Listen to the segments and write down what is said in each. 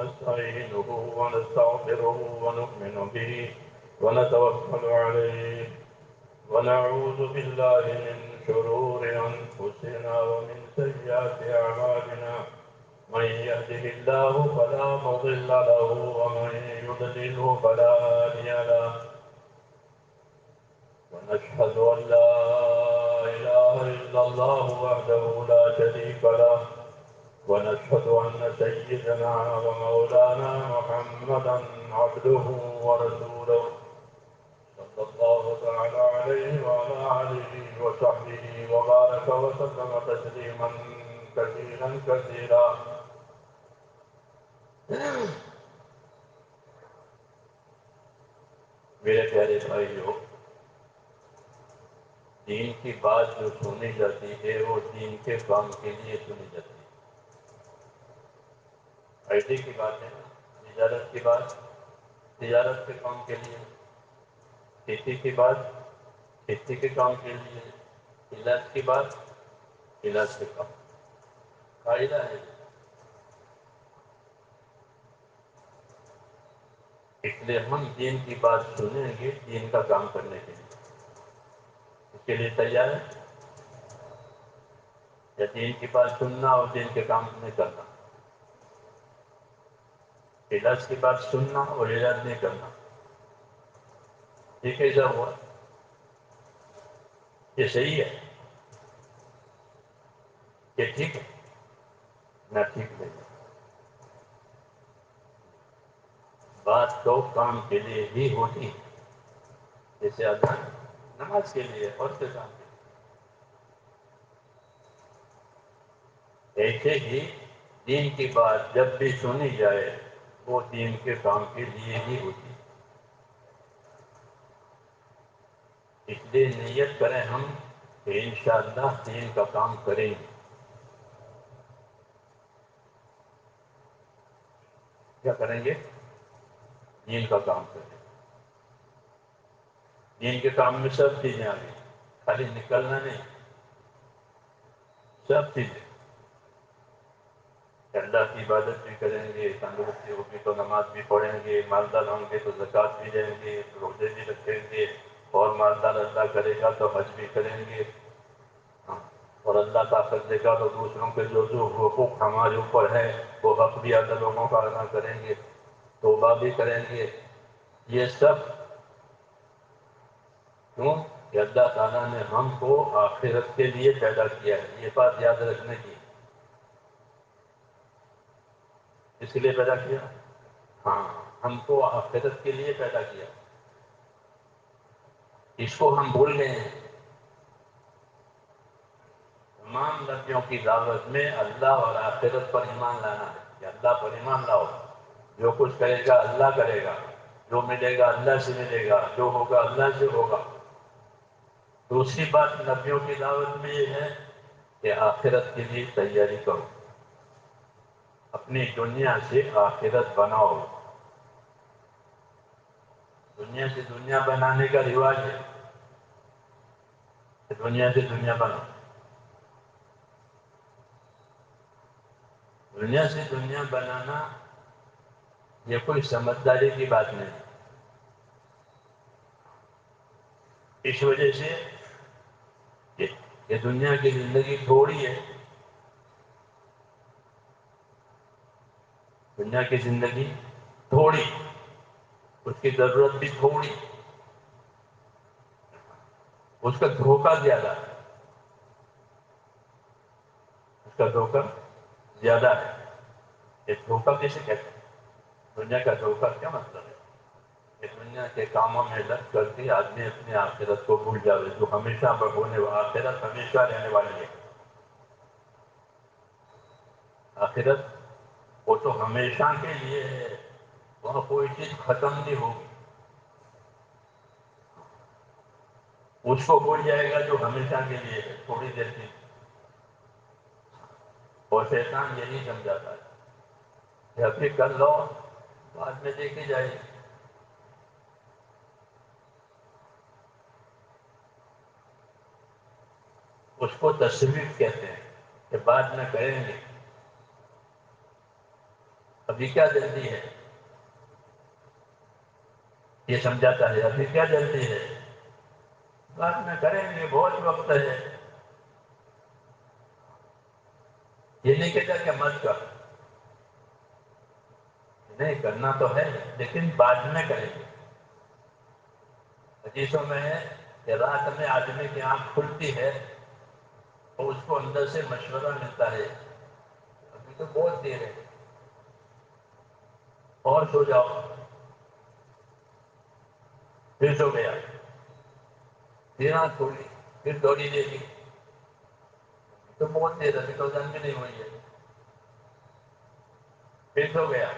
ونستعينه ونستغفره ونؤمن به ونتوكل عليه ونعوذ بالله من شرور أنفسنا ومن سيئات أعمالنا من يهده الله فلا مضل له ومن يضلله فلا هادي له ونشهد أن لا إله إلا الله وحده لا شريك له ونشهد أن سيدنا ومولانا محمدا عبده ورسوله صلى الله تعالى عليه وعلى آله وصحبه وبارك وسلم تسليما كثيرا كثيرا. میرے پیارے بھائیو، دین کی بات جو سنی جاتی ہے وہ دین کے کام کے لیے سنی جاتی ہے. آئی کی بات ہے نا، تجارت کی بات تجارت کے کام کے لیے، کھیتی کی بات کھیتی کے کام کے لیے، علاج کی بات علاج کے کام. قاعدہ ہے. اس لیے ہم دین کی بات سنیں گے دین کا کام کرنے کے لیے. اس کے لیے تیار ہے یا دین کی بات سننا اور دین کے کام نہیں کرنا؟ علاج کی بات سننا اور علاج نہیں کرنا، یہ کیسا ہوا؟ یہ صحیح ہے؟ یہ ٹھیک ہے؟ نہ ٹھیک نہیں. بات تو کام کے لیے ہی ہوتی ہے، جیسے اذان نماز کے لیے اور کے کام کے لیے. ایسے ہی دین کی بات جب بھی سنی جائے وہ دین کے کام کے لیے ہی ہوتی ہے. اس لیے نیت کریں ہم کہ انشاءاللہ دین کا کام کریں گے. کیا کریں گے؟ دین کا کام کریں گے. دین کے کام میں سب چیزیں آ گئی، خالی نکلنا نہیں، سب چیزیں. اللہ کی عبادت بھی کریں گے، تندرستی ہوگی تو نماز بھی پڑھیں گے، مالدار ہوں گے تو زکوٰۃ بھی دیں گے، روزے بھی رکھیں گے، اور مالدار اللہ کرے گا تو حج بھی کریں گے. اور اللہ طاقت دے گا تو دوسروں کے جو حقوق ہمارے اوپر ہے وہ حق بھی ادا لوگوں کا ادا کریں گے، توبہ بھی کریں گے. یہ سب کیوں کہ اللہ تعالیٰ نے ہم کو آخرت کے لیے پیدا کیا ہے. یہ بات یاد رکھنے کی. اس کے لیے پیدا کیا؟ ہاں، ہم کو آخرت کے لیے پیدا کیا. اس کو ہم بھول گئے ہیں. تمام نبیوں کی دعوت میں اللہ اور آخرت پر ایمان لانا ہے کہ اللہ پر ایمان لاؤ. جو کچھ کرے گا اللہ کرے گا، جو ملے گا اللہ سے ملے گا، جو ہوگا اللہ سے ہوگا. دوسری بات نبیوں کی دعوت میں یہ ہے کہ آخرت کے لیے تیاری کرو، اپنی دنیا سے آخرت بناؤ. دنیا سے دنیا بنانے کا رواج ہے کہ دنیا سے دنیا بناؤ. دنیا سے دنیا بنانا یہ کوئی سمجھداری کی بات نہیں. اس وجہ سے یہ دنیا کی زندگی تھوڑی ہے. دنیا کی زندگی تھوڑی، اس کی ضرورت بھی تھوڑی، اس کا دھوکہ زیادہ ہے. اس کا دھوکہ زیادہ ہے. یہ دھوکہ کیسے کہتے ہیں؟ دنیا کا دھوکہ کیا مطلب ہے؟ کہ دنیا کے کاموں میں لگ کر کے آدمی اپنی آخرت کو بھول جاوے، جو ہمیشہ ہونے والی آخرت ہمیشہ رہنے والی ہے. آخرت وہ تو ہمیشہ کے لیے ہے، وہاں کوئی چیز ختم نہیں ہوگی. اس کو بھول جائے گا جو ہمیشہ کے لیے ہے، تھوڑی دیر کی. اور شیطان یہی سمجھاتا ہے کہ ابھی کر لو، بعد میں دیکھی جائے گی. اس کو تشویق کہتے ہیں کہ بعد میں کریں گے. ابھی کیا جلدی ہے؟ یہ سمجھاتا ہے ابھی کیا جلدی ہے، بعد میں کریں گے، بہت وقت ہے. یہ نہیں کہتا کہ مت کر، نہیں کرنا تو ہے لیکن بعد میں کریں گے. حدیثوں میں ہے کہ رات میں آدمی کی آنکھ کھلتی ہے تو اس کو اندر سے مشورہ ملتا ہے ابھی تو بہت دیر ہے اور سو جاؤ، پھر سو گیا، پھر آنکھ کھولی، پھر تھوڑی دیر کی تو بہت دیر ابھی تو جان بھی نہیں ہوئی ہے، پھر سو گیا.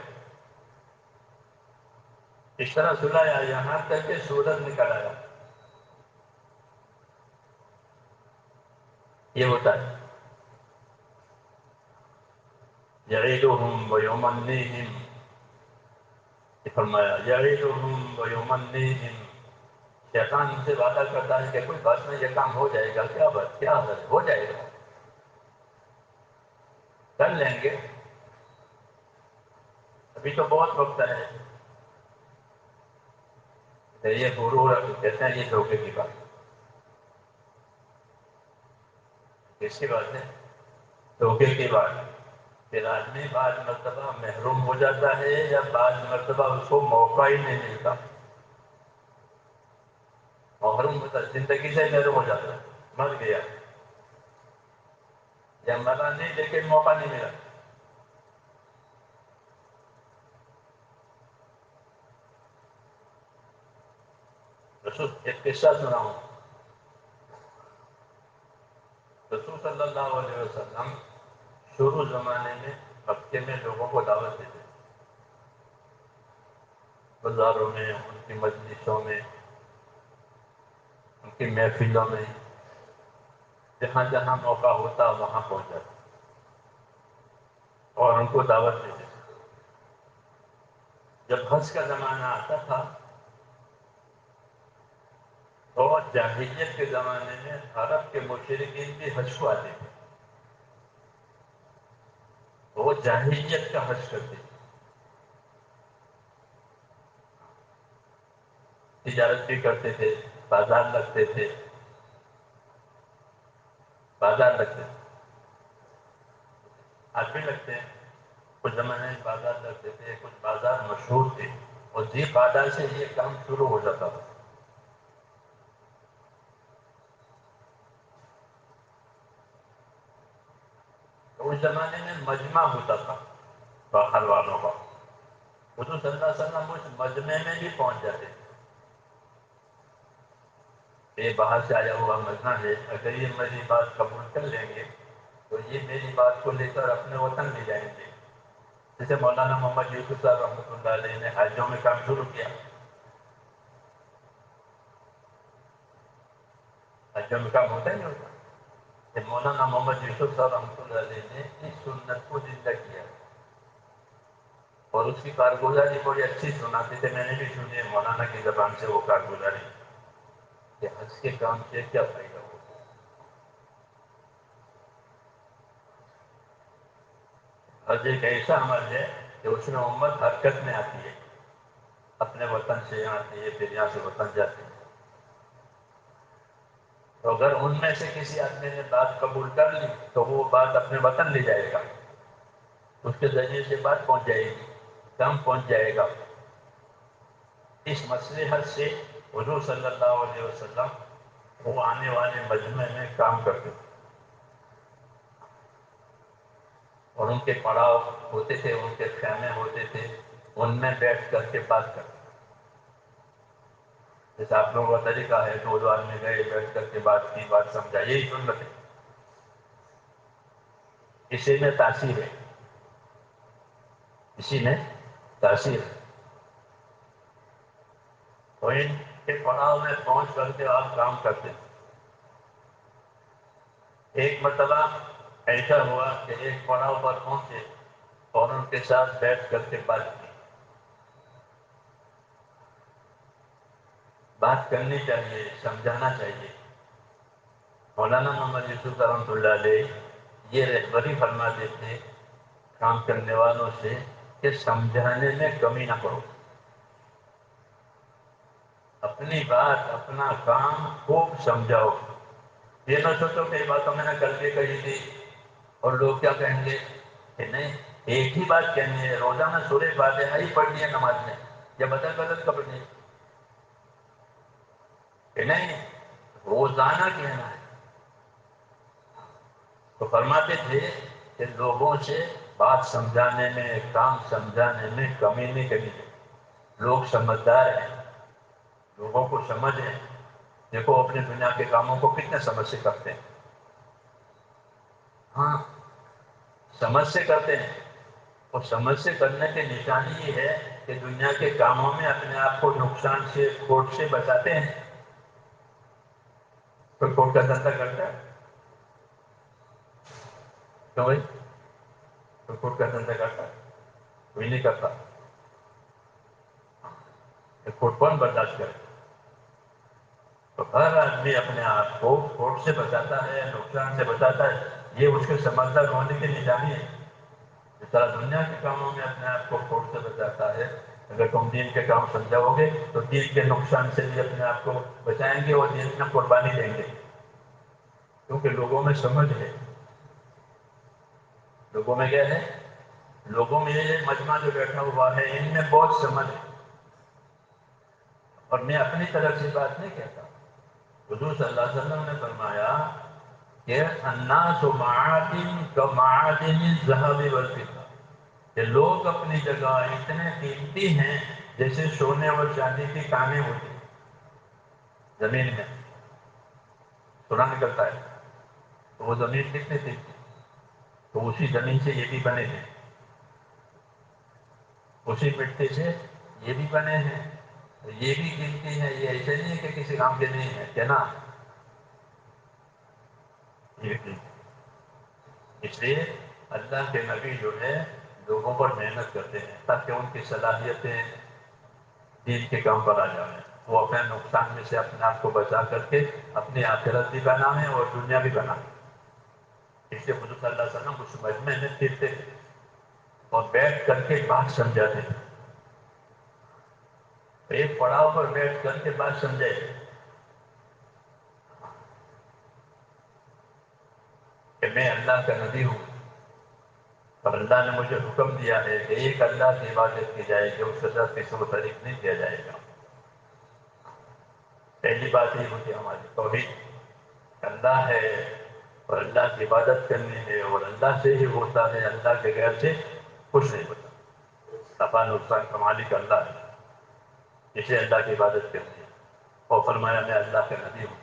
اس طرح سلایا یہاں تک کہ سورج نکل آیا. یہ ہوتا ہے. یعیدہم ویمنیہم، فرمایا یعیدہم ویمنیہم، شیطان ان سے وعدہ کرتا ہے کہ کوئی بات میں یہ کام ہو جائے گا، کیا بات، کیا بات ہو جائے گا، کر لیں گے، ابھی تو بہت وقت ہے. تو یہ غرور کہتے ہیں یہ دھوکے کی بات. کس کی بات ہے؟ دھوکے کی بات. پھر آدمی بعض مرتبہ محروم ہو جاتا ہے یا بعض مرتبہ اس کو موقع ہی نہیں ملتا. محروم ہوتا ہے، زندگی سے محروم ہو جاتا ہے، مر گیا یا مرا نہیں لیکن موقع نہیں ملا. رسول ایک قصہ سنا ہوں. رسول صلی اللہ علیہ وسلم شروع زمانے میں مکے میں لوگوں کو دعوت دیتے، بازاروں میں، ان کی مجلسوں میں، ان کی محفلوں میں، جہاں جہاں موقع ہوتا وہاں پہنچ جاتے اور ان کو دعوت دیتے. جب حج کا زمانہ آتا تھا تو جاہلیت کے زمانے میں عرب کے مشرکین بھی حج کو آتے تھے، وہ جاہلیت کا حج کرتے تھے، تجارت بھی کرتے تھے، بازار لگتے تھے، بازار لگتے تھے، آج بھی لگتے ہیں. کچھ زمانے میں بازار لگتے تھے، کچھ بازار مشہور تھے اور ذی قعدہ سے یہ کام شروع ہو جاتا تھا. تو اس زمانے میں مجمع ہوتا تھا باہر والوں کا. حضور صلی اللہ علیہ وسلم اس مجمع میں بھی پہنچ جاتے تھے. یہ باہر سے آیا ہوا مجمع ہے، اگر یہ میری بات قبول کر لیں گے تو یہ میری بات کو لے کر اپنے وطن لے جائیں گے. جیسے مولانا محمد یوسف صاحب رحمۃ اللہ علیہ نے حجوں میں کام شروع کیا. حجوں میں کام ہوتا ہی نہیں ہوتا. کہ مولانا محمد یوسف صاحب رحمۃ اللہ علیہ نے اس سنت کو زندہ کیا اور اس کی کارگزاری بڑی اچھی سناتے تھے. میں نے بھی سنی ہے مولانا کی زبان سے وہ کارگزاری کہ حج کے کام سے کیا فائدہ ہو. حج ایک ایسا عمل ہے کہ اس میں امت حرکت میں آتی ہے، اپنے وطن سے یہاں آتی ہے، پھر یہاں سے وطن جاتی ہے. تو اگر ان میں سے کسی آدمی نے بات قبول کر لی تو وہ بات اپنے وطن لے جائے گا، اس کے ذریعے سے بات پہنچ جائے گی، کام پہنچ جائے گا. اس مصلحت سے حضور صلی اللہ علیہ وسلم وہ آنے والے مجمع میں کام کرتے تھے اور ان کے پڑاؤ ہوتے تھے، ان کے خیمے ہوتے تھے، ان میں بیٹھ کر کے بات کرتے. جیسے آپ لوگوں کا طریقہ ہے، دو آدمی گئے، بیٹھ کر کے بات کی، بات سمجھا، یہی سنت ہے. اسی میں تاثیر ہے، اسی میں تاثیر ہے. تو ان کے پڑاؤ میں پہنچ کر کے آپ کام کرتے تھے. ایک مرتبہ ایسا ہوا کہ ایک پڑاؤ پر پہنچے اور ان کے ساتھ بیٹھ کر کے بات کی. بات کرنی چاہیے، سمجھانا چاہیے. مولانا محمد یوسف رحمۃ اللہ علیہ یہ رہبری فرماتے تھے کام کرنے والوں سے کہ سمجھانے میں کمی نہ کرو. اپنی بات اپنا کام خوب سمجھاؤ. یہ نہ سوچو کہ یہ بات تو میں نے کر کے کہی تھی اور لوگ کیا کہیں گے کہ نہیں ایک ہی بات کہنی ہے، روزانہ سورہ فاتحہ ہی پڑھنی ہے نماز میں، یا بدل بدل کا پڑھنی ہے کہ نہیں روزانہ کہنا ہے. تو فرماتے تھے کہ لوگوں سے بات سمجھانے میں کام سمجھانے میں کمی نہیں کرنی چاہیے. لوگ سمجھدار ہیں، لوگوں کو سمجھ ہے. دیکھو اپنے دنیا کے کاموں کو کتنے سمجھ سے کرتے ہیں. ہاں سمجھ سے کرتے ہیں، اور سمجھ سے کرنے کی نشانی یہ ہے کہ دنیا کے کاموں میں اپنے آپ کو نقصان سے کھوٹ سے بچاتے ہیں. کوئی کھوٹ کا دھندا کرتا ہے تو بھائی کوئی کھوٹ کا دھندا کرتا ہے؟ کوئی نہیں کرتا. کھوٹ کون برداشت کرے؟ تو ہر آدمی اپنے آپ کو کھوٹ سے بچاتا ہے، نقصان سے بچاتا ہے. یہ اس کے سمجھدار ہونے کی نشانی ہے. اس طرح دنیا کے کاموں میں اپنے آپ کو کھوٹ سے بچاتا ہے. اگر تم دین کے کام سمجھاؤ گے تو دین کے نقصان سے بھی اپنے آپ کو بچائیں گے اور دین میں قربانی دیں گے. کیونکہ لوگوں میں سمجھ ہے. لوگوں میں کیا ہے؟ لوگوں میں یہ مجمع جو بیٹھا ہوا ہے ان میں بہت سمجھ ہے. اور میں اپنی طرف سے بات نہیں کہتا. حضور صلی اللہ علیہ وسلم نے فرمایا کہ الناس معادن کمعادن الذهب والفضة، کہ لوگ اپنی جگہ اتنے قیمتی ہیں جیسے سونے اور چاندی کی کانیں ہوتی ہیں. زمین میں سونا نکلتا ہے تو وہ زمین کتنی قیمتی، تو اسی زمین سے یہ بھی بنے ہیں، اسی مٹی سے یہ بھی بنے ہیں. یہ بھی قیمتی ہے. یہ ایسے نہیں ہے کہ کسی کام کے نہیں ہے کیا نا. اس لیے اللہ کے نبی جو ہے لوگوں پر محنت کرتے ہیں تاکہ ان کی صلاحیتیں دین کے کام پر آ جائیں. وہ اپنے نقصان میں سے اپنے آپ کو بچا کر کے اپنی آخرت بھی بنائیں اور دنیا بھی بنائیں. اس لیے حضور صلی اللہ علیہ وسلم اس مجمع میں پھرتے تھے اور بیٹھ کر کے بات سمجھاتے تھے. ایک پڑاؤ پر بیٹھ کر کے بات سمجھے کہ میں اللہ کا نبی ہوں اور اللہ نے مجھے حکم دیا ہے کہ ایک اللہ کی عبادت کی جائے گی، اس کے ساتھ کسی کو شریک نہیں کیا جائے گا. پہلی بات یہ ہوتی ہے ہماری توحید. اللہ ہے اور اللہ کی عبادت کرنی ہے اور اللہ سے ہی ہوتا ہے، اللہ کے غیر سے کچھ نہیں ہوتا. نفع نقصان کا مالک اللہ ہے، اسے اللہ کی عبادت کرنی ہے. اور فرمایا میں اللہ کا نبی ہوں،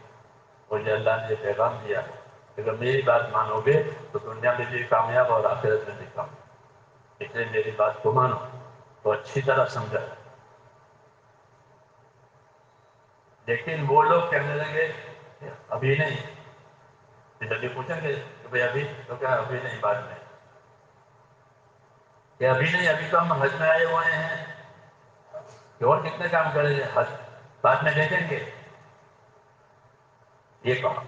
مجھے اللہ نے یہ پیغام دیا ہے کہ اگر میری بات مانو گے تو دنیا میں بھی کامیاب اور آخرت میں بھی کامیاب. اس لیے میری بات کو مانو تو اچھی طرح سمجھا. لیکن وہ لوگ کہنے لگے کہ ابھی نہیں. جب یہ پوچھیں گے کہ بھائی ابھی تو کیا ابھی نہیں بعد میں، کہ ابھی نہیں ابھی تو ہم حج میں آئے ہوئے ہیں کہ اور کتنے کام کریں گے، حج بعد میں دیکھیں گے. یہ کہا.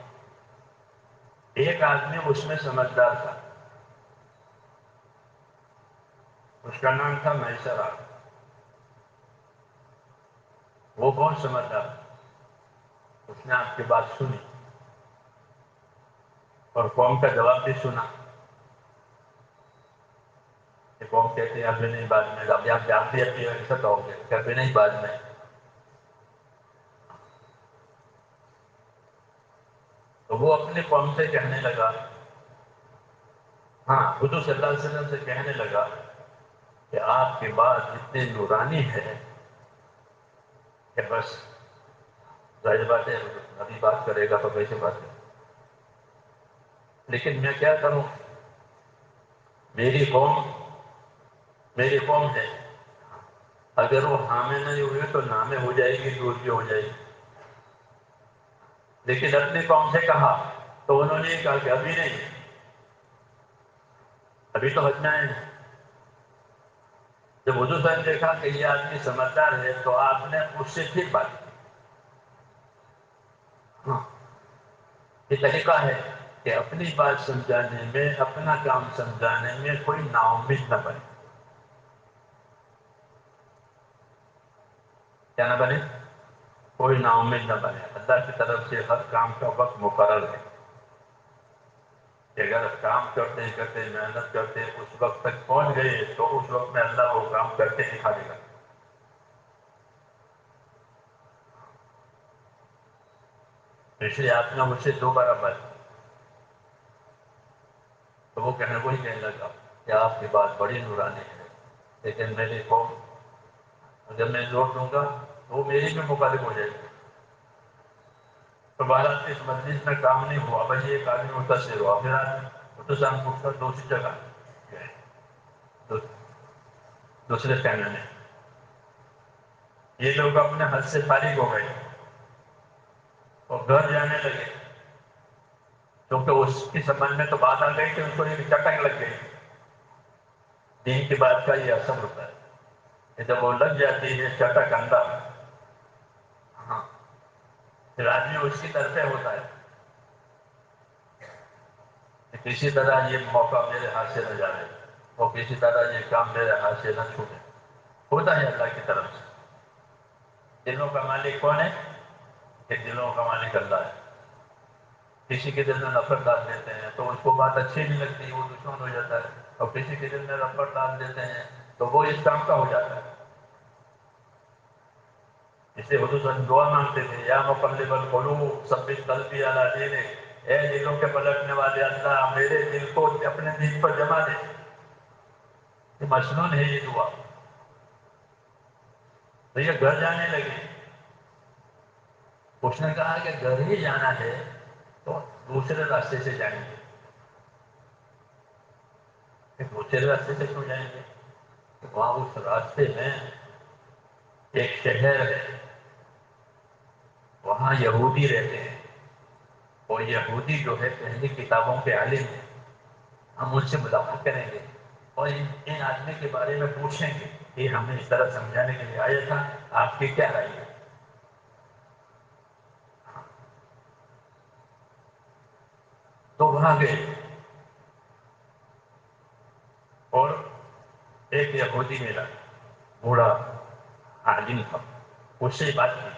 ایک آدمی اس میں سمجھدار تھا، اس کا نام تھا میسرہ. وہ بہت سمجھدار. اس نے آپ کی بات سنی اور قوم کا جواب بھی سنا. کہ قوم کہتے ہیں ابھی نہیں بعد میں، ابھی آپ جانتے ہیں ابھی ایسا کہو گے کہ ابھی نہیں بعد میں. تو وہ اپنے قوم سے کہنے لگا، ہاں حضور صلی اللہ علیہ وسلم سے کہنے لگا کہ آپ کی بات اتنی نورانی ہے کہ بس ظاہر بات ہے ابھی بات کرے گا تو کیسے بات ہے. لیکن میں کیا کروں، میری قوم ہے، اگر وہ حامل نہیں ہوئے تو نامے ہو جائے گی، دور بھی ہو جائے گی. لیکن اپنی قوم سے کہا تو انہوں نے یہ کہا کہ ابھی نہیں، ابھی تو حج میں آئے ہیں. جب حضور صاحب نے دیکھا کہ یہ آدمی سمجھدار ہے تو آپ نے اس سے پھر بات کی. ہاں یہ طریقہ ہے کہ اپنی بات سمجھانے میں، اپنا کام سمجھانے میں کوئی نا امید نہ بنے. کیا نہ بنے؟ کوئی نا امید نہ بنے. اللہ کی طرف سے ہر کام کا وقت مقرر ہے کہ اگر کام کرتے کرتے محنت کرتے اس وقت تک پہنچ گئے تو اس وقت میں اللہ وہ کام کر کے دکھا دے گا. اس لیے آپ نے مجھ سے 2 بار بات کی تو وہ وہی کہنے لگا کہ آپ کی بات بڑی نورانی ہے، لیکن میری قوم جب میں زور دوں گا تو وہ میری بھی مخالف ہو جائے گی. تو بہرحال اس مجلس میں کام نہیں ہوا. بھائی ایک آدمی متاثر ہوا، پھر آدمی متاثر اٹھ کر دوسری جگہ گئے دوسرے فیملی میں. یہ لوگ اپنے حد سے فارغ ہو گئے اور گھر جانے لگے، کیونکہ اس کی سمجھ میں تو بات آ گئی کہ ان کو ایک چٹک لگ گئی. دین کی بات کا یہ اثر ہوتا ہے کہ جب وہ لگ جاتی ہے چٹک اندر، ہاں، پھر آدمی اس کی طرفے ہوتا ہے کہ کسی طرح یہ موقع میرے ہاتھ سے نہ جائے اور کسی طرح یہ کام میرے ہاتھ سے نہ چھوٹے. ہوتا ہے اللہ کی طرف سے. دلوں کا مالک کون ہے؟ کہ دلوں کا مالک اللہ ہے. کسی کے دل میں نفرت ڈال دیتے ہیں تو اس کو بات اچھی نہیں لگتی، وہ دشمن ہو جاتا ہے. اور کسی کے دل میں نفرت ڈال دیتے ہیں تو وہ اس کام کا ہو جاتا ہے. اس لیے حضور صلی اللہ علیہ وسلم دعا مانگتے تھے، یا مقلب القلوب ثبت قلبی علی دینک، اے دلوں کے پلٹنے والے اللہ میرے دل کو اپنے دین پر جما دے. یہ مسنون ہے یہ دعا. تو یہ گھر جانے لگے. اس نے کہا کہ گھر ہی جانا ہے تو دوسرے راستے سے جائیں گے. کہ دوسرے راستے سے کیوں جائیں گے؟ وہاں اس راستے میں ایک شہر ہے، وہاں یہودی رہتے ہیں، اور یہودی جو ہے پہلی کتابوں کے عالم ہیں. ہم ان سے ملاقات کریں گے اور ان آدمی کے بارے میں پوچھیں گے کہ ہمیں اس طرح سمجھانے کے لیے آیا تھا، آپ کی کیا رائے ہے؟ تو وہاں گئے اور ایک یہودی میرا بوڑھا عالم تھا، اس سے بات کی.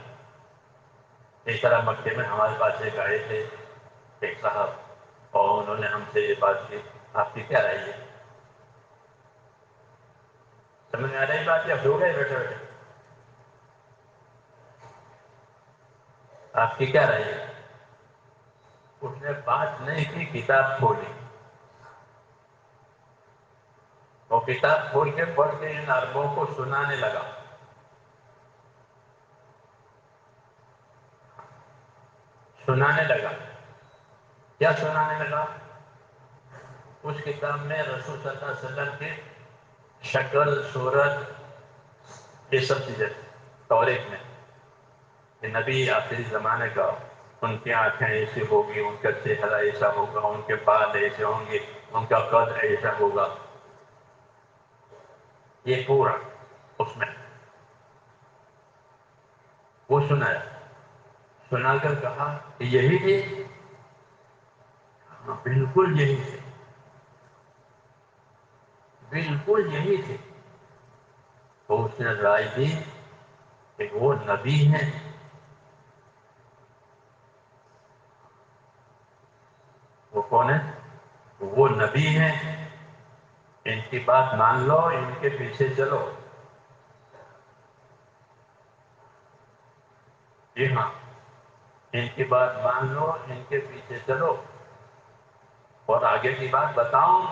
اس طرح مکے میں ہمارے پاس ایک آئے تھے ایک صاحب، اور انہوں نے ہم سے یہ بات کی، آپ کی کیا رائے ہے؟ سمجھ میں آ رہی بات یا ہو گئے بیٹھے بیٹھے؟ آپ کی کیا رائے ہے؟ اس نے بات نہیں کی، کتاب کھولی اور کتاب کھول کے پڑھ کے ان عربوں کو سنانے لگا. سنانے لگا. کیا سنانے لگا؟ اس کتاب میں رسول صلی اللہ علیہ وسلم کی شکل، صورت، یہ سب چیزیں توریت میں کہ نبی آخری زمانے کا، ان کی آنکھیں ایسی ہوگی، ان کا چہرہ ایسا ہوگا، ان کے بال ایسے ہوں گے، ان کا قد ایسا ہوگا. یہ پورا اس میں وہ سنایا. سنا کر کہا کہ یہی تھی؟ ہاں، بالکل یہی تھی، بالکل یہی تھی. تو اس نے رائے دی کہ وہ نبی ہیں. وہ کون ہے؟ وہ نبی ہیں، ان کی بات مان لو، ان کے پیچھے چلو. جی ہاں، ان کی بات مان لو، ان کے پیچھے چلو. اور آگے کی بات بتاؤں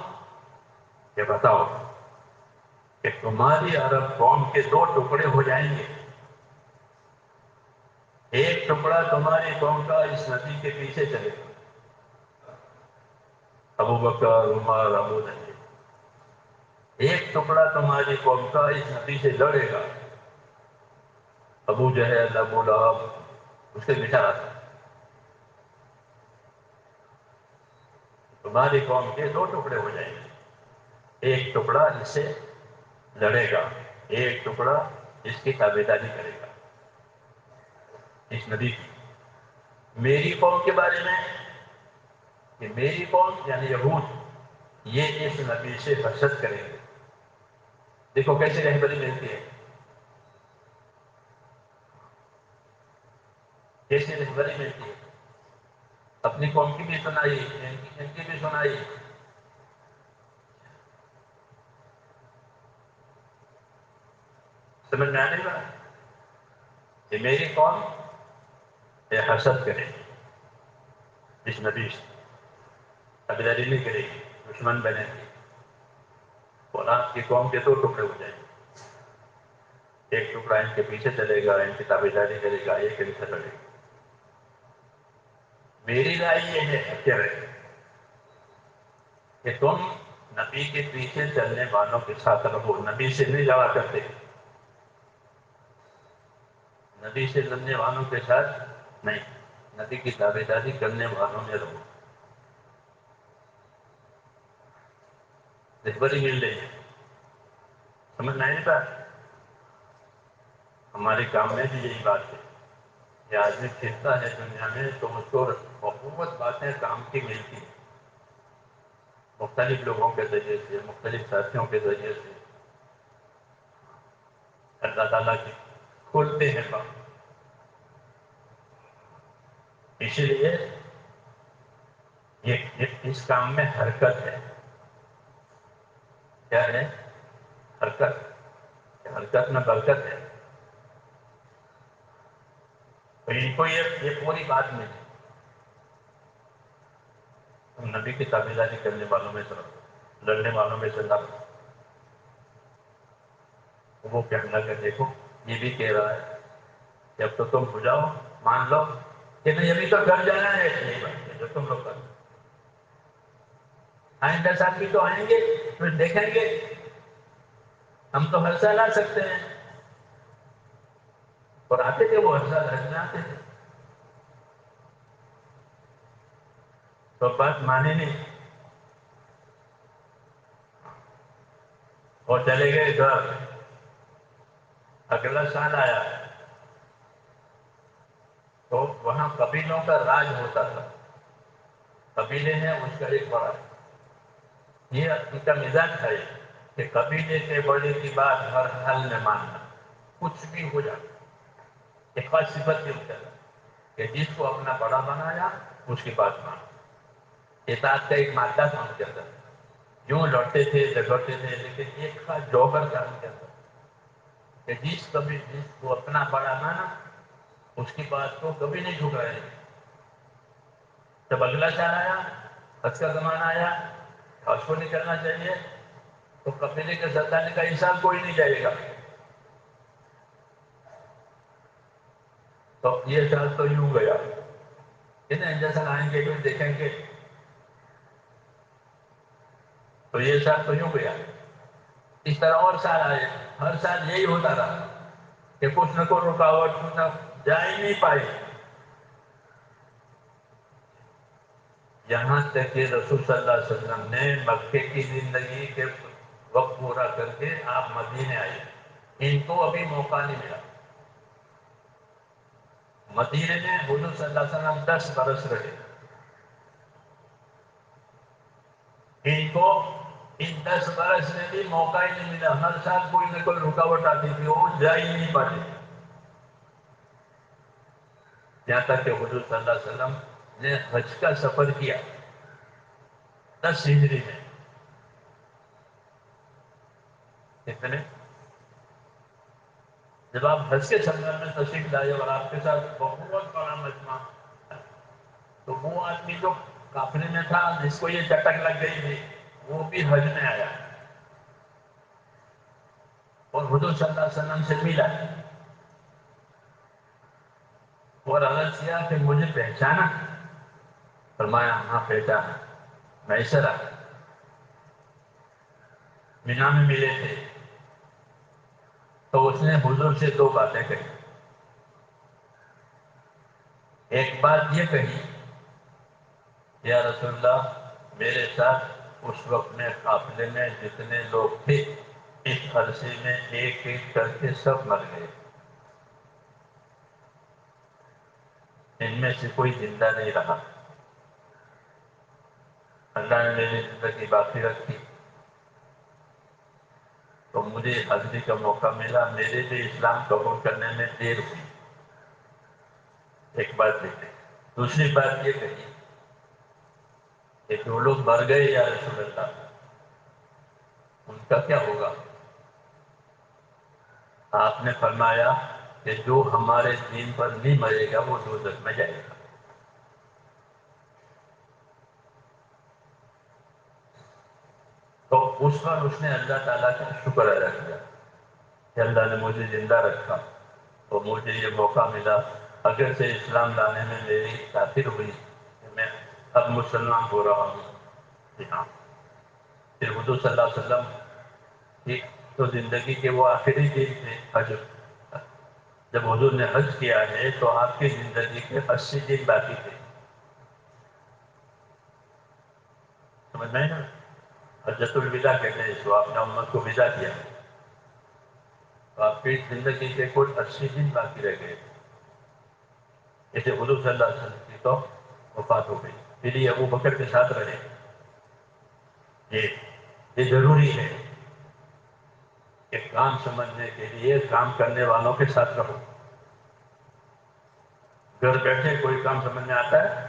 کہ بتاؤ کہ تمہاری عرب قوم کے 2 ٹکڑے ہو جائیں گے. ایک ٹکڑا تمہاری قوم کا اس نبی کے پیچھے چلے گا، ابو بکر، عمر، ابو بکر. ایک ٹکڑا تمہاری قوم کا اس نبی سے لڑے گا، ابو جہل، ابو لہب، اس کے پیچھے آتا. تمہاری قوم کے 2 ٹکڑے ہو جائیں گے. ایک ٹکڑا اس سے لڑے گا، ایک ٹکڑا اس کی تابعداری کرے گا، اس نبی کی. میری قوم کے بارے میں کہ میری قوم یعنی یہود، یہ اس نبی سے حسد کریں گے. دیکھو کیسے رہبری ملتی ہے. کیسی رہبری ملتی ہے. اپنی قوم کی بھی سنائی، ان کی بھی سنائی. سمجھ میں آنے گا کہ میری قوم یہ حسد کرے گی اس نبی سے، تابعداری نہیں کرے گی، دشمن بنے گی. اور آپ کی قوم کے 2 ٹکڑے ہو جائیں گے. ایک ٹکڑا ان کے پیچھے چلے گا، ان کی تابعداری کرے گا، ایک ان سے لڑے گا. میری رائے یہ ہے کیا رہے کہ تم نبی کے پیچھے چلنے والوں کے ساتھ رہو، نبی سے نہیں لڑا کرتے. نبی سے لڑنے والوں کے ساتھ نہیں، نبی کی تابعداری کرنے والوں میں رہو. رہبری مل رہی ہے. سمجھ میں نہیں بات. ہمارے کام میں بھی یہی بات ہے کہ آدمی پھرتا ہے دنیا میں تو اس کو بہت باتیں کام کی ملتی ہیں، مختلف لوگوں کے ذریعے سے، مختلف ساتھیوں کے ذریعے سے. اللہ تعالیٰ کی کھولتے ہیں کام. اسی لیے اس کام میں حرکت ہے. کیا ہے؟ حرکت. حرکت میں برکت ہے. تو ان کو یہ پوری بات ملی. تم نبی کی تابعداری کرنے والوں میں سے رہو، لڑنے والوں میں سے نہ رہو. وہ کہنے لگا دیکھو یہ بھی کہہ رہا ہے کہ اب تو تم ہو جاؤ، مان لو کہ نہیں ابھی تو گھر جانا ہے. نہیں بات ہے جو تم لوگ کرو. آئندہ سال بھی تو آئیں گے، پھر دیکھیں گے. ہم تو ہر سال آ سکتے ہیں. اور آتے تھے وہ ہر سال حج میں آتے تھے. تو بات مانی نہیں اور چلے گئے گھر. اگلا سال آیا تو وہاں قبیلوں کا راج ہوتا تھا. قبیلے ہیں اس کا ایک بڑا ہے. یہ ان کا مزاج تھا کہ قبیلے کے بڑے کی بات ہر حال میں ماننا، کچھ بھی ہو جائے. ایک خاص صفت بھی ہوتا ہے کہ جس کو اپنا بڑا بنایا اس کی بات مان. اطاعت کا ایک مادہ کام کرتا ہے. یوں لڑتے تھے جھگڑتے تھے لیکن ایک خاص جوہر کام کرتا کہ جس کو اپنا بڑا مانا اس کی بات کو کبھی نہیں ٹھکرائے. جب اگلا سال آیا، حج کا زمانہ آیا، حج کو نہیں کرنا چاہیے تو قبیلے کے سردار کا انسان کوئی نہیں جائے گا. تو یہ سال تو یوں گیا. کتنے جیسا آئیں گے پھر دیکھیں گے. تو یہ سال تو یوں گیا. اس طرح اور سال آئے، ہر سال یہی ہوتا رہا کہ کچھ نہ کوئی رکاوٹ کچھ نہ جا ہی نہیں پائی. یہاں تک کہ رسول صلی اللہ علیہ وسلم نے مکے کی زندگی کے وقت پورا کر کے آپ مدینے آئے. ان کو ابھی موقع نہیں ملا. مدینے میں حضور صلی اللہ علیہ وسلم 10 برس رہے. ان کو ان 10 برس میں بھی موقع ہی نہیں ملا. ہر سال کوئی نہ کوئی رکاوٹ آتی تھی، وہ جا ہی نہیں پاتے. یہاں تک کہ حضور صلی اللہ علیہ وسلم نے حج کا سفر کیا 10 ہجری میں. کتنے؟ جب آپ حج کے سفر میں تشریف لائے اور آپ کے ساتھ بہت بڑا مجمع، تو وہ آدمی جو قافلے میں تھا جس کو یہ چٹک لگ گئی تھی وہ بھی حج میں آیا اور حضور صلی اللہ علیہ وسلم سے ملا اور عرض کیا کہ مجھے پہچانا؟ فرمایا ہاں پہچانا، میں اسرا مینا میں ملے تھے. تو اس نے حضور سے 2 باتیں کہی. ایک بات یہ کہی یا رسول اللہ میرے ساتھ اس وقت میں قافلے میں جتنے لوگ تھے اس عرصے میں ایک ایک کر کے سب مر گئے. ان میں سے کوئی زندہ نہیں رہا. اللہ نے میری زندگی باقی رکھی تو مجھے حاضری کا موقع ملا. میرے بھی اسلام قبول کرنے میں دیر ہوئی. ایک بات دیکھیں. دوسری بات یہ کہی کہ جو لوگ مر گئے یا رسول اللہ ان کا کیا ہوگا؟ آپ نے فرمایا کہ جو ہمارے دین پر نہیں مرے گا وہ دوزخ میں جائے گا. تو اس پر اس نے اللہ تعالیٰ کا شکر ادا کیا کہ اللہ نے مجھے زندہ رکھا اور مجھے یہ موقع ملا. اگر سے اسلام لانے میں میری تاخیر ہوئی کہ میں اب مسلمان ہو رہا ہوں. جی ہاں. پھر حضور صلی اللہ علیہ وسلم کی تو زندگی کے وہ آخری دن تھے حج. جب حضور نے حج کیا ہے تو آپ کی زندگی کے 80 دن باقی تھے. سمجھ میں نا؟ حجۃ الوداع کہتے ہیں اس کو. آپ نے امت کو ودا کیا تو آپ کی زندگی کے کچھ 80 دن باقی رہ گئے. جیسے حضور صلی اللہ علیہ وسلم کی تو وفات ہو گئی. پھر یہ ابو بکر کے ساتھ رہے. یہ ضروری ہے کہ کام سمجھنے کے لیے کام کرنے والوں کے ساتھ رہو. گھر بیٹھے کوئی کام سمجھ میں آتا ہے؟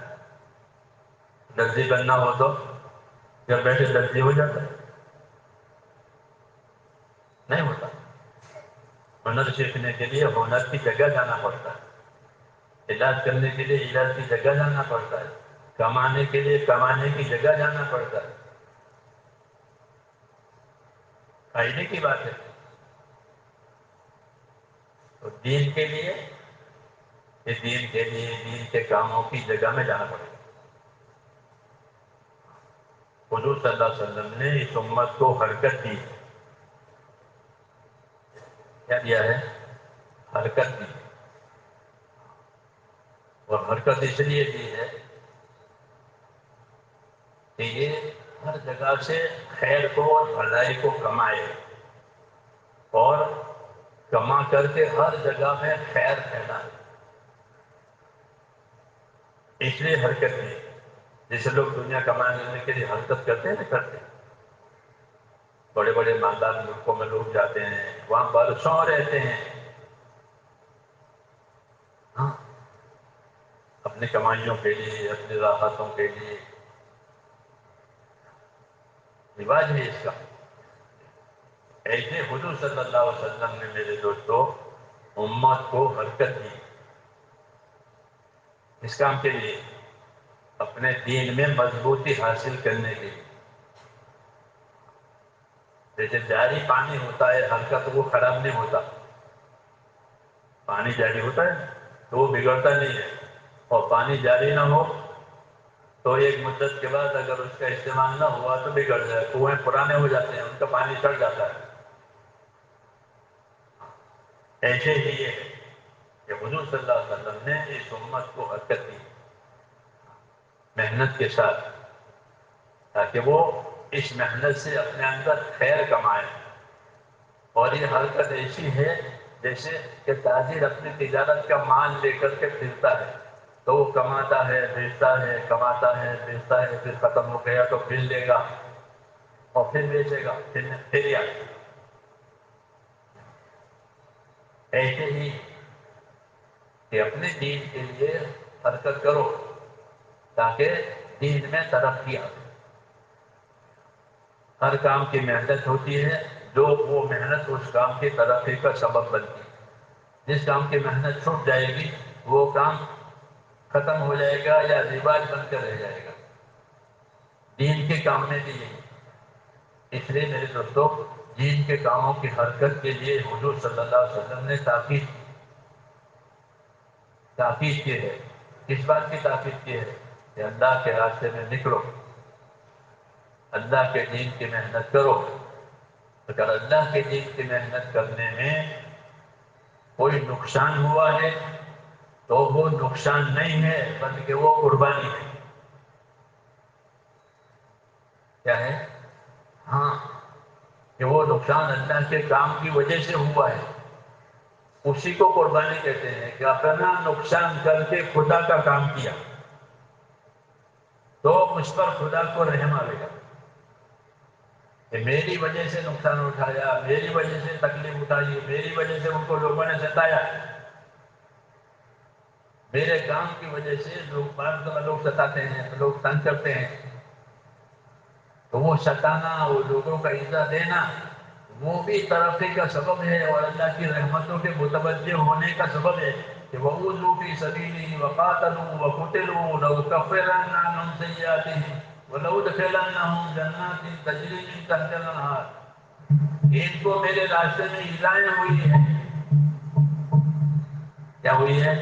درزی بننا ہو تو گھر بیٹھے درزی ہو جاتا ہے؟ نہیں ہوتا. ہنر سیکھنے کے لیے ہنر کی جگہ جانا پڑتا ہے. علاج کرنے کے لیے علاج کی جگہ جانا پڑتا ہے. کمانے کے لیے کمانے کی جگہ جانا پڑتا ہے. فائدے کی بات ہے. تو دین کے لیے دین کے کاموں کی جگہ میں جانا پڑے گا. حضور صلی اللہ علیہ وسلم نے اس امت کو حرکت دی. کیا دیا ہے؟ حرکت دی. اور حرکت اس لیے دی ہے کہ یہ ہر جگہ سے خیر کو اور بھلائی کو کمائے اور کما کر کے ہر جگہ میں خیر پھیلائے. اس لیے حرکت دی. جیسے لوگ دنیا کمانے کے لیے حرکت کرتے ہیں نا، کرتے ہیں. بڑے بڑے مالدار ملکوں میں لوگ جاتے ہیں، وہاں برسوں رہتے ہیں. ہاں، اپنی کمائیوں کے لیے، اپنی راحتوں کے لیے. رواج ہے اس کا. ایسے حضور صلی اللہ علیہ وسلم نے میرے دوستوں امت کو حرکت دی. اس کام کے لیے اپنے دین میں مضبوطی حاصل کرنے کے لیے. جیسے جاری پانی ہوتا ہے ہلکا تو وہ خراب نہیں ہوتا. پانی جاری ہوتا ہے تو وہ بگڑتا نہیں ہے. اور پانی جاری نہ ہو تو ایک مدت کے بعد اگر اس کا استعمال نہ ہوا تو بگڑ جائے. کنویں پرانے ہو جاتے ہیں، ان کا پانی چڑھ جاتا ہے. ایسے ہی یہ ہے کہ حضور صلی اللہ علیہ وسلم نے اس امت کو حرکت دی محنت کے ساتھ، تاکہ وہ اس محنت سے اپنے اندر خیر کمائے. اور یہ حرکت ایسی ہے جیسے کہ تاجر اپنی تجارت کا مال لے کر کے پھرتا ہے. تو وہ کماتا ہے، بیچتا ہے، کماتا ہے، بیچتا ہے. پھر ختم ہو گیا تو پھر لے گا اور پھر بیچے گا، پھر یا ایسے ہی کہ اپنے دین کے لیے حرکت کرو تاکہ دین میں ترقی آئے. ہر کام کی محنت ہوتی ہے، جو وہ محنت اس کام کی ترقی کا سبب بنتی ہے. جس کام کی محنت چھوٹ جائے گی وہ کام ختم ہو جائے گا یا رواج بن کر رہ جائے گا. دین کے کام میں بھی یہی. اس لیے میرے دوستوں دین کے کاموں کی حرکت کے لیے حضور صلی اللہ علیہ وسلم نے تاکید کی ہے. کس بات کی تاکید کی ہے؟ کہ اللہ کے راستے میں نکلو، اللہ کے دین کی محنت کرو. اگر اللہ کے دین کی محنت کرنے میں کوئی نقصان ہوا ہے تو وہ نقصان نہیں ہے بلکہ وہ قربانی ہے. کیا ہے؟ ہاں، کہ وہ نقصان اللہ کے کام کی وجہ سے ہوا ہے. اسی کو قربانی کہتے ہیں کہ اپنا نقصان کر کے خدا کا کام کیا تو مجھ پر خدا کو رحم آئے گا کہ میری وجہ سے نقصان اٹھایا، میری وجہ سے تکلیف اٹھائی، میری وجہ سے ان کو لوگوں نے ستایا. میرے کام کی وجہ سے لوگ ستاتے ہیں، لوگ تنگ کرتے ہیں، تو وہ ستانا، وہ لوگوں کا ایزا دینا، وہ بھی ترقی کا سبب ہے اور اللہ کی رحمتوں کے متوجہ ہونے کا سبب ہے کہ وَأُوذُوا فِي سَبِيلِي وَقَاتَلُوا وَقُتِلُوا لَأُكَفِّرَنَّ عَنْهُمْ سَيِّئَاتِهِمْ وَلَأُدْخِلَنَّهُمْ جَنَّاتٍ تَجْرِي مِنْ تَحْتِهَا الْأَنْهَارُ۔ ان کو میرے راستے میں ایذائیں ہوئی ہیں، کیا ہوئی ہے؟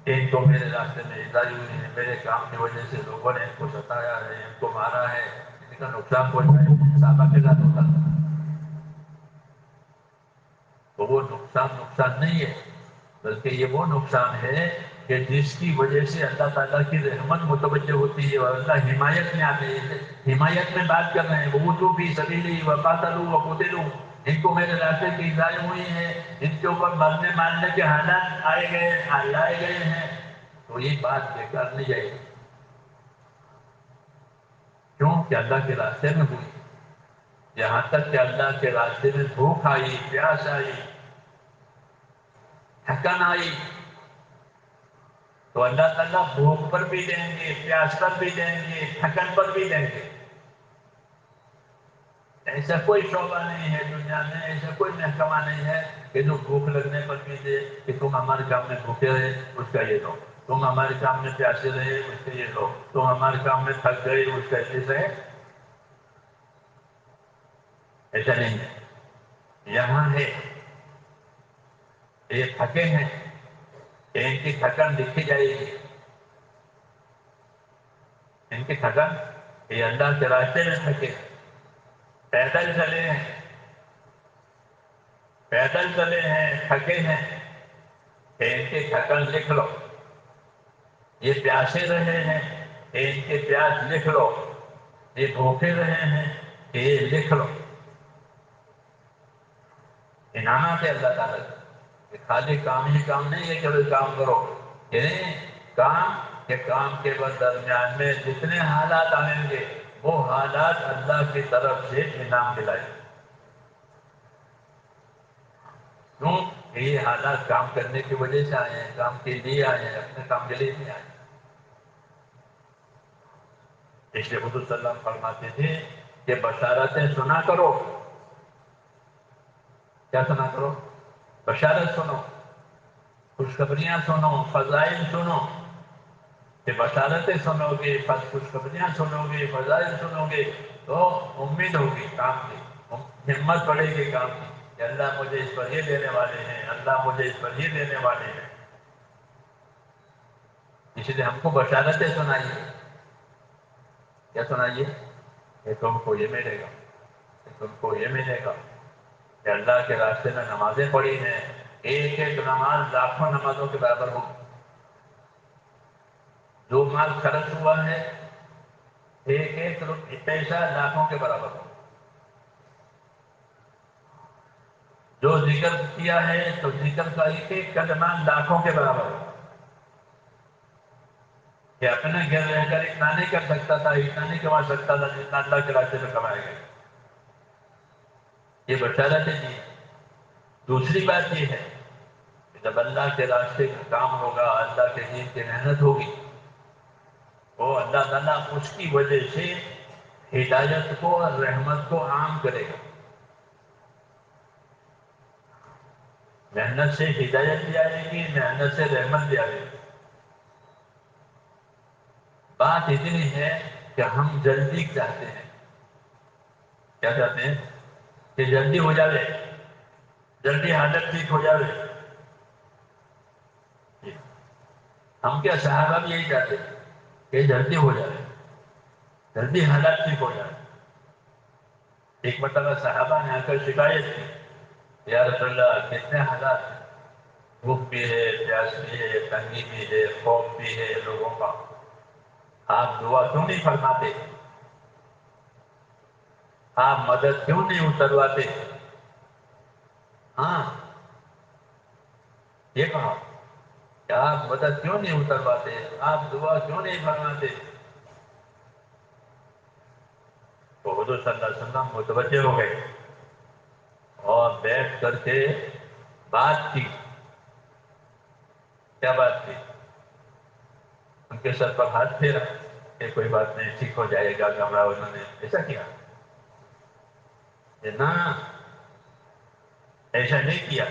ان کو میرے راستے میں ایذائیں ہوئی ہیں، میرے کام کی وجہ سے لوگوں نے ان کو ستایا ہے، ان کو مارا ہے، ان کا نقصان پہنچایا ہے، صحابہ کے ساتھ ہوتا تھا۔ تو وہ نقصان نہیں ہے، بلکہ یہ وہ نقصان ہے کہ جس کی وجہ سے اللہ تعالیٰ کی رحمت متوجہ ہوتی ہے اور اللہ حمایت میں آتے ہیں۔ حمایت میں بات کر رہے ہیں، وَأُوذُوا فِي سَبِيلِي وَقَاتَلُوا وَقُتِلُوا، ان کو میرے راستے کی ایذائیں ہوئی ہیں، ان کے اوپر مرنے مارنے کے حالات لائے گئے ہیں، تو یہ بات بیکار نہیں جائے گی، کیوں کہ اللہ کے راستے میں ہوئی۔ یہاں تک کہ اللہ کے راستے میں بھوک آئی، پیاس آئی، تھکن آئی، تو اللہ تعالیٰ بھوک پر بھی دیں گے، پیاس پر بھی دیں گے، تھکن پر بھی دیں گے۔ ایسا کوئی شعبہ نہیں ہے دنیا میں، ایسا کوئی محکمہ نہیں ہے کہ جو بھوک لگنے پر بھی دے کہ تم ہمارے کام میں بھوکے رہے اس کا یہ دو، تم ہمارے کام میں پیاسے رہے اس کا یہ دو، تم ہمارے کام میں تھک گئے اس کا ایسے ہے، ایسا نہیں ہے۔ یہاں ہے یہ تھکے ہیں، ان کی تھکن لکھی جائے گی، ان کی تھکن، یہ اللہ کے راستے میں تھکے، پیدل چلے ہیں، پیدل چلے ہیں، تھکے ہیں، کہ ان کی تھکن لکھ لو۔ یہ پیاسے رہے ہیں کہ ان کے پیاس لکھ لو، یہ بھوکے رہے ہیں کہ یہ لکھ لو۔ انعامات ہے اللہ تعالیٰ کا، کہ خالی کام ہی کام نہیں ہے کہ بھائی کام کرو، یعنی کام کے کام کے درمیان میں جتنے حالات آئیں گے وہ حالات اللہ کی طرف سے انعام دلائیں گے، کیوں کہ یہ حالات کام کرنے کی وجہ سے آئے ہیں، کام کے لیے آئے ہیں، اپنے کام کے لیے نہیں آئے ہیں۔ اس لیے حضور صلی اللہ علیہ وسلم فرماتے تھے کہ بشارتیں سنا کرو، کیا سنا کرو؟ بشارت سنو، خوشخبریاں سنو، فضائل سنو، کہ بشارتیں سنو گے، خوشخبریاں سنو گے، فضائل سنو گے تو امید ہوگی کام کی، ہمت بڑھے گی کام کی کہ اللہ مجھے اس پر یہ دینے والے ہیں، اللہ مجھے اس پر یہ دینے والے ہیں، اس لیے ہم کو بشارتیں سنائیے۔ کیا سنائیے؟ کہ تم کو یہ ملے گا، کہ تم کو یہ ملے گا، کہ اللہ کے راستے میں نمازیں پڑھی ہیں، ایک ایک نماز لاکھوں نمازوں کے برابر ہوگی۔ جو مال خرچ ہوا ہے ایک ایک پیسہ لاکھوں کے برابر ہو، جو ذکر کیا ہے تو ذکر کا ایک ایک کلمہ لاکھوں کے برابر ہو، کہ اپنے گھر رہ کر اتنا نہیں کر سکتا تھا، اتنا نہیں کما سکتا تھا جتنا اللہ کے راستے میں کمائے گا۔ یہ بشارت ہے جی۔ دوسری بات یہ ہے کہ جب اللہ کے راستے کا کام ہوگا، اللہ کے دین کی محنت ہوگی، وہ اللہ تعالیٰ اس کی وجہ سے ہدایت کو اور رحمت کو عام کرے گا۔ محنت سے ہدایت بھی آئے گی، محنت سے رحمت بھی آئے گی۔ بات اتنی ہے کہ ہم جلدی چاہتے ہیں، کیا چاہتے ہیں؟ کہ جلدی ہو جائے، جلدی حالت ٹھیک ہو جائے۔ ہم کیا صحابہ بھی یہی چاہتے ہیں کہ جلدی ہو جائے، جلدی حالت ٹھیک ہو جائے۔ ایک مرتبہ صحابہ نے آ کر شکایت کی، یا رسول اللہ کتنے حالات ہیں، بھوک بھی ہے، پیاس بھی ہے، تنگی بھی ہے، خوف بھی ہے لوگوں کا، آپ دعا کیوں نہیں فرماتے؟ آپ مدد کیوں نہیں اترواتے؟ ہاں یہ کہا کہ آپ مدد کیوں نہیں اترواتے، آپ دعا کیوں نہیں فرماتے؟ تو حضور صلی اللہ علیہ وسلم متوجہ ہو گئے اور بیٹھ کر کے بات کی۔ کیا بات کی؟ کے سر پر ہاتھ پھیرا کہ کوئی بات نہیں، ٹھیک ہو جائے گا گھبراؤ، انہوں نے ایسا کیا؟ نہ، ایسا نہیں کیا،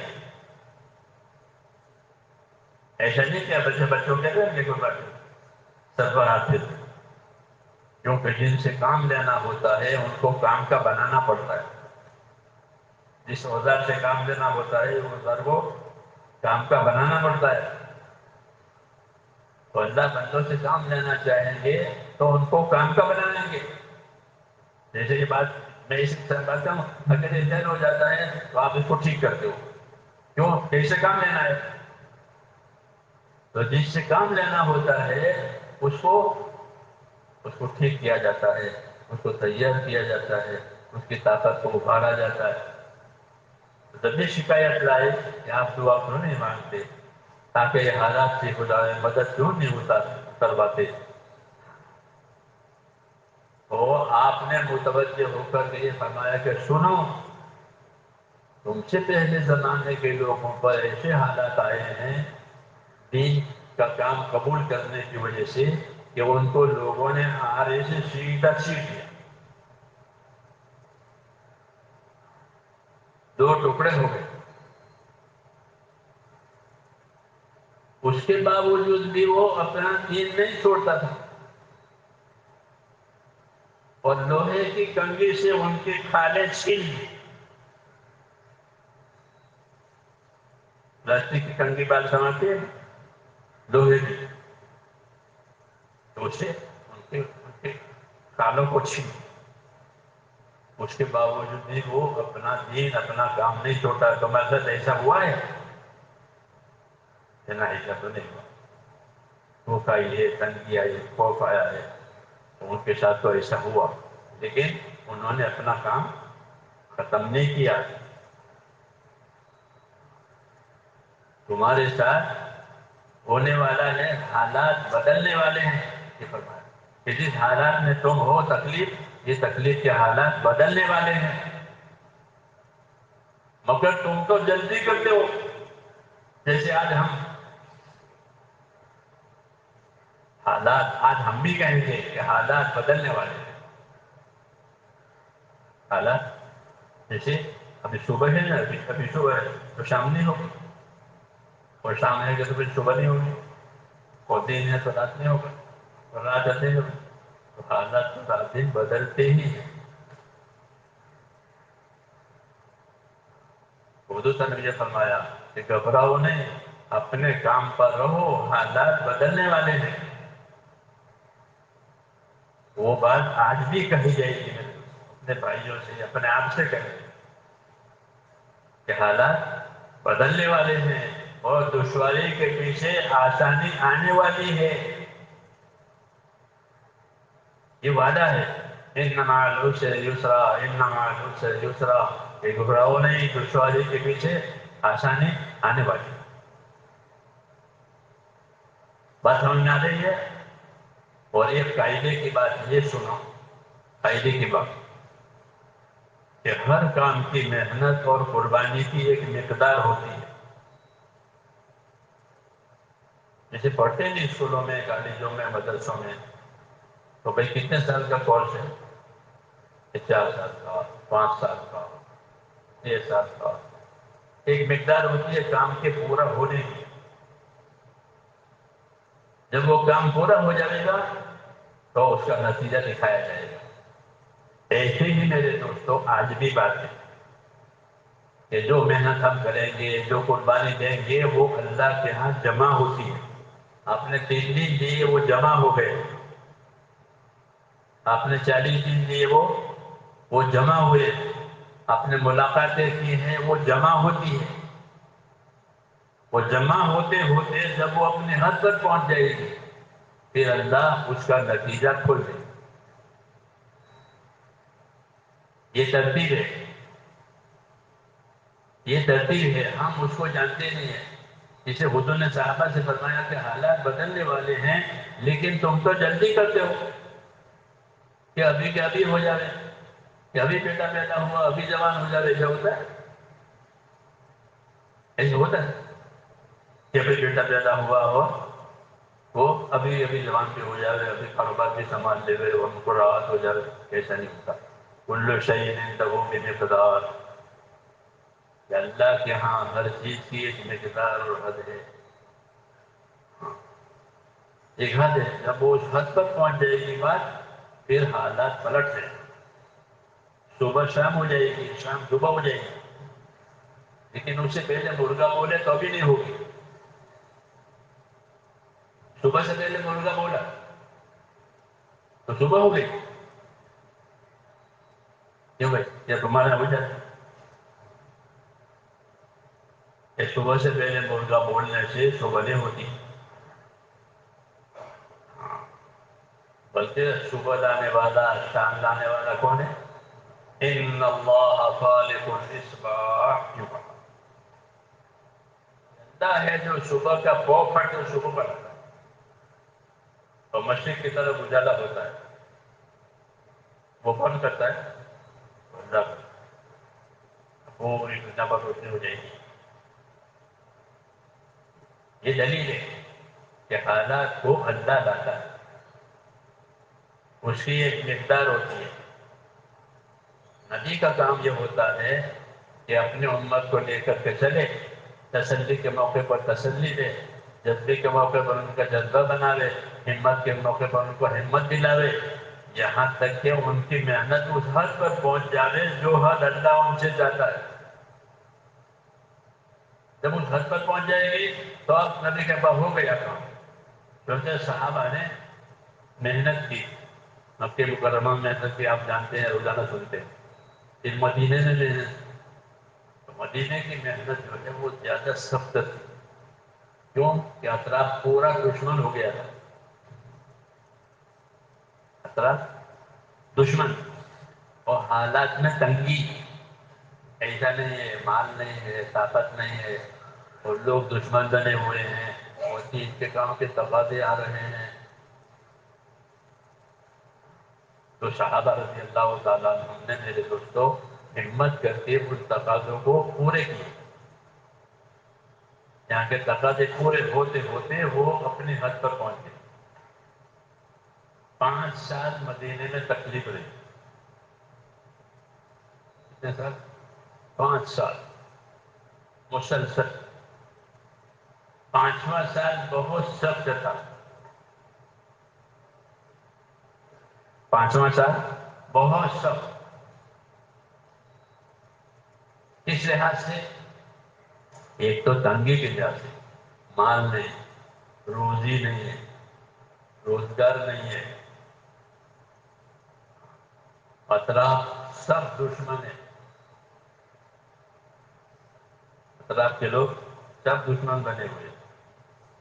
ایسا نہیں کیا۔ بچوں کے لیے کوئی بات سر پر ہاتھ پھیرا، کیونکہ جن سے کام لینا ہوتا ہے ان کو کام کا بنانا پڑتا ہے۔ جس اوزار سے کام لینا ہوتا ہے وہ اوزار کو کام کا بنانا پڑتا ہے۔ تو اللہ بندوں سے کام لینا چاہیں گے تو ان کو کام کا بنا لیں گے۔ جیسے یہ بات میں اس طرح کرتا ہوں، اگر یہ دیر ہو جاتا ہے تو آپ اس کو ٹھیک کرتے ہو، کیوں؟ کیسے کام لینا ہے؟ تو جس سے کام لینا ہوتا ہے اس کو ٹھیک کیا جاتا ہے، اس کو تیار کیا جاتا ہے، اس کی طاقت کو ابھارا جاتا ہے۔ جب بھی شکایت لائے کہ آپ دعا کیوں نہیں مانگتے، تاکہ یہ حالات سے گزارے، مدد کیوں نہیں کرواتے، تو آپ نے متوجہ ہو کر یہ فرمایا کہ سنو، تم سے پہلے زمانے کے لوگوں پر ایسے حالات آئے ہیں دین کا کام قبول کرنے کی وجہ سے کہ ان کو لوگوں نے آرے سے سیدھا چھینٹ دیا، دو ٹکڑے ہو گئے۔ اس کے باوجود بھی وہ اپنا دین نہیں چھوڑتا تھا، اور لوہے کی کنگھی سے ان کی کھالیں چھین لی۔ پلاسٹک کی کنگھی بات سمجھتے ہیں، لوہے کی، تو اسے ان کے کھالوں کو چھین لی۔ اس کے باوجود بھی وہ اپنا دین، اپنا کام نہیں چھوڑتا۔ تو مطلب ایسا ہوا ہے کہ نہ؟ ایسا تو نہیں ہوا۔ بھوک آئی ہے، تنگی آئی، خوف آیا ہے، تو ان کے ساتھ تو ایسا ہوا، لیکن انہوں نے اپنا کام ختم نہیں کیا۔ تمہارے ساتھ ہونے والا ہے، حالات بدلنے والے ہیں، یہ فرمایا کہ جس حالات میں تم ہو تکلیف، یہ تکلیف کے حالات بدلنے والے ہیں، مگر تم تو جلدی کرتے ہو۔ جیسے آج ہم بھی کہیں گے کہ حالات بدلنے والے ہیں۔ حالات جیسے ابھی صبح ہے نا، ابھی صبح ہے تو شام نہیں ہوگی، اور شام ہے کہ تو پھر صبح نہیں ہوگی، اور دن ہے تو رات نہیں ہوگا، اور رات نہیں ہوگی۔ تو حالات تو رات دن بدلتے ہی ہیں۔ اردو نے یہ فرمایا کہ گھبراؤ نہیں، اپنے کام پر رہو، حالات بدلنے والے ہیں۔ وہ بات آج بھی کہی جائے گی، اپنے بھائیوں سے، اپنے آپ سے کہیں کہ حالات بدلنے والے ہیں، اور دشواری کے پیچھے آسانی آنے والی ہے۔ یہ وعدہ ہے، ان مع العسر یسرا، ان مع العسر یسرا، کہ گھبراؤ نہیں، دشواری کے پیچھے آسانی آنے والی ہے۔ بات سمجھ میں آ رہی ہے؟ اور ایک قاعدے کی بات یہ سنو، قاعدے کی بات کہ ہر کام کی محنت اور قربانی کی ایک مقدار ہوتی ہے۔ جیسے پڑھتے ہیں اسکولوں میں، کالجوں میں، مدرسوں میں، تو بھائی کتنے سال کا کورس ہے؟ 4 سال کا، 5 سال کا، 6 سال کا، ایک مقدار ہوتی ہے کام کے پورا ہونے کی۔ جب وہ کام پورا ہو جائے گا تو اس کا نتیجہ دکھایا جائے گا۔ ایسے ہی میرے دوستوں آج بھی بات ہے کہ جو محنت ہم کریں گے، جو قربانی دیں گے، وہ اللہ کے ہاں جمع ہوتی ہے۔ آپ نے 3 دن دیے، وہ جمع ہو گئے۔ آپ نے 40 دن دیے، وہ جمع ہوئے۔ آپ نے ملاقاتیں کی ہیں، وہ جمع ہوتی ہے۔ وہ جمع ہوتے ہوتے جب وہ اپنے حد تک پہنچ جائے گی، پھر اللہ اس کا نتیجہ کھول دے۔ یہ ترتیب ہے، یہ ترتیب ہے، ہم اس کو جانتے نہیں ہیں۔ جسے حضور نے صحابہ سے فرمایا کہ حالات بدلنے والے ہیں، لیکن تم تو جلدی کرتے ہو کہ ابھی کے ابھی ہو جائے، کہ ابھی بیٹا پیدا ہوا، ابھی جوان ہو جائے۔ ایسا ہوتا ہے؟ ایسا ہوتا ہے کہ ابھی بیٹا پیدا ہوا ہو وہ ابھی ابھی جوان بھی ہو جائے، ابھی کاروبار بھی سنبھال لے ہوئے، ان کو راحت ہو جائے، ایسا نہیں ہوتا۔ کل شیء عنده بمقدار، کہ اللہ کے ہاں ہر چیز کی ایک مقدار اور حد ہے۔ ایک حد ہے، جب وہ اس حد پر پہنچ جائے گی بات، پھر حالات پلٹ جائیں، صبح شام ہو جائے گی، شام صبح ہو جائے گی، لیکن اس سے پہلے مرغا بولے تو ابھی نہیں ہوگی۔ صبح سے پہلے مرغا بولا تو صبح ہو گئی، کیوں بھائی؟ کیا تمہارا ہو جائے کہ صبح سے پہلے مرغا بولنے سے صبح نہیں ہوتی، بلکہ صبح لانے والا، شام لانے والا کون ہے؟ ان اللہ خالق الاصباح، اللہ ہے جو صبح کا پوپھر جو صبح پر آتا ہے اور مشرق کی طرف اجالا ہوتا ہے، وہ کون کرتا ہے؟ اللہ پوری دنیا پر روشنی ہو جائے گی۔ یہ دلیل ہے کہ حالات کو اللہ لاتا ہے، اس کی ایک مقدار ہوتی ہے۔ نبی کا کام یہ ہوتا ہے کہ اپنے امت کو لے کر کے چلے، تسلی کے موقع پر تسلی دے، جذبے کے موقع پر ان کا جذبہ بناوے، ہمت کے موقع پر ان کو ہمت دلاوے، یہاں تک کہ ان کی محنت اس حد پر پہنچ جاوے جو حد اللہ ان سے چاہتا ہے۔ جب اس حد پر پہنچ جائے گی تو اب نبی کے پاس ہو گیا کام۔ کیونکہ صحابہ نے محنت کی، مکہ مکرمہ میں محنت کی، آپ جانتے ہیں، روزانہ سنتے ہیں۔ پھر مدینے میں محنت، تو مدینے کی محنت جو ہے وہ زیادہ سخت تھی، کیوں کہ اطراف پورا دشمن ہو گیا تھا، اطراف دشمن، اور حالات میں تنگی، ایسا نہیں ہے، مال نہیں ہے، طاقت نہیں ہے، اور لوگ دشمن بنے ہوئے ہیں، اور دین کے کام کے تقاضے آ رہے ہیں۔ تو صحابہ رضی اللہ تعالیٰ عنہ نے، میرے دوستوں، ہمت کر کے ان تقاضوں کو پورے کیے۔ یہاں کے تقاضے پورے ہوتے ہوتے وہ اپنی حد پر پہنچ گئے۔ 5 سال مدینے میں تکلیف رہی۔ کتنے سال؟ 5 سال مسلسل۔ 5واں سال بہت سخت تھا۔ 5واں سال بہت سخت، کس لحاظ سے؟ ایک تو تنگی کے لحاظ سے، مال نہیں، روزی نہیں ہے، روزگار نہیں ہے، اطراف سب دشمن ہیں، اطراف کے لوگ سب دشمن بنے ہوئے،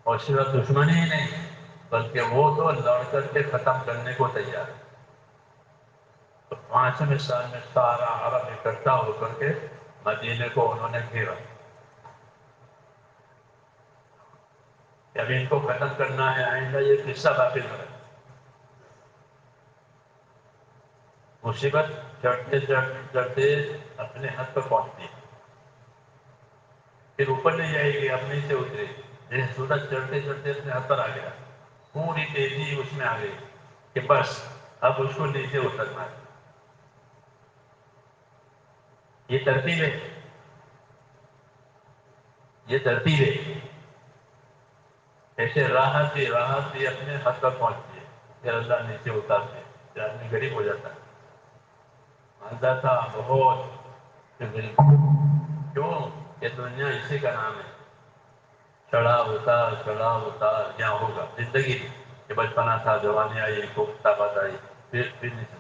اور صرف دشمن ہی نہیں بلکہ وہ تو لڑ کر کے ختم کرنے کو تیار ہے۔ تو 5ویں سال میں سارا عرب اکٹھا ہو کر کے مدینے کو انہوں نے گھیرا کہ ابھی ان کو ختم کرنا ہے، آئندہ یہ قصہ باقی نہ رہے۔ مصیبت چڑھتے چڑھتے چڑھتے اپنے حد پر پہنچتی ہے، پھر اوپر نہیں جائے گی، اب نہیں سے اترے گی، جیسے سورج چڑھتے چڑھتے اپنے حد پر آ گیا، پوری تیزی اس میں آ گئی کہ بس اب اس کو نیچے اترنا ہے۔ یہ ترتیب ہے، یہ ترتیب ہے۔ ایسے راحت بھی اپنے حد پر پہنچتی ہے، پھر اللہ نیچے اتارتے ہیں، پھر آدمی غریب ہو جاتا ہے۔ مالدار تھا بہت، پھر غریب، کیوں کہ دنیا اسی کا نام ہے، چڑھا اتار چڑھا اتار، یہاں ہوگا زندگی کہ بچپنا تھا، جوانی آئی، خوب طاقت آئی، پھر نہیں،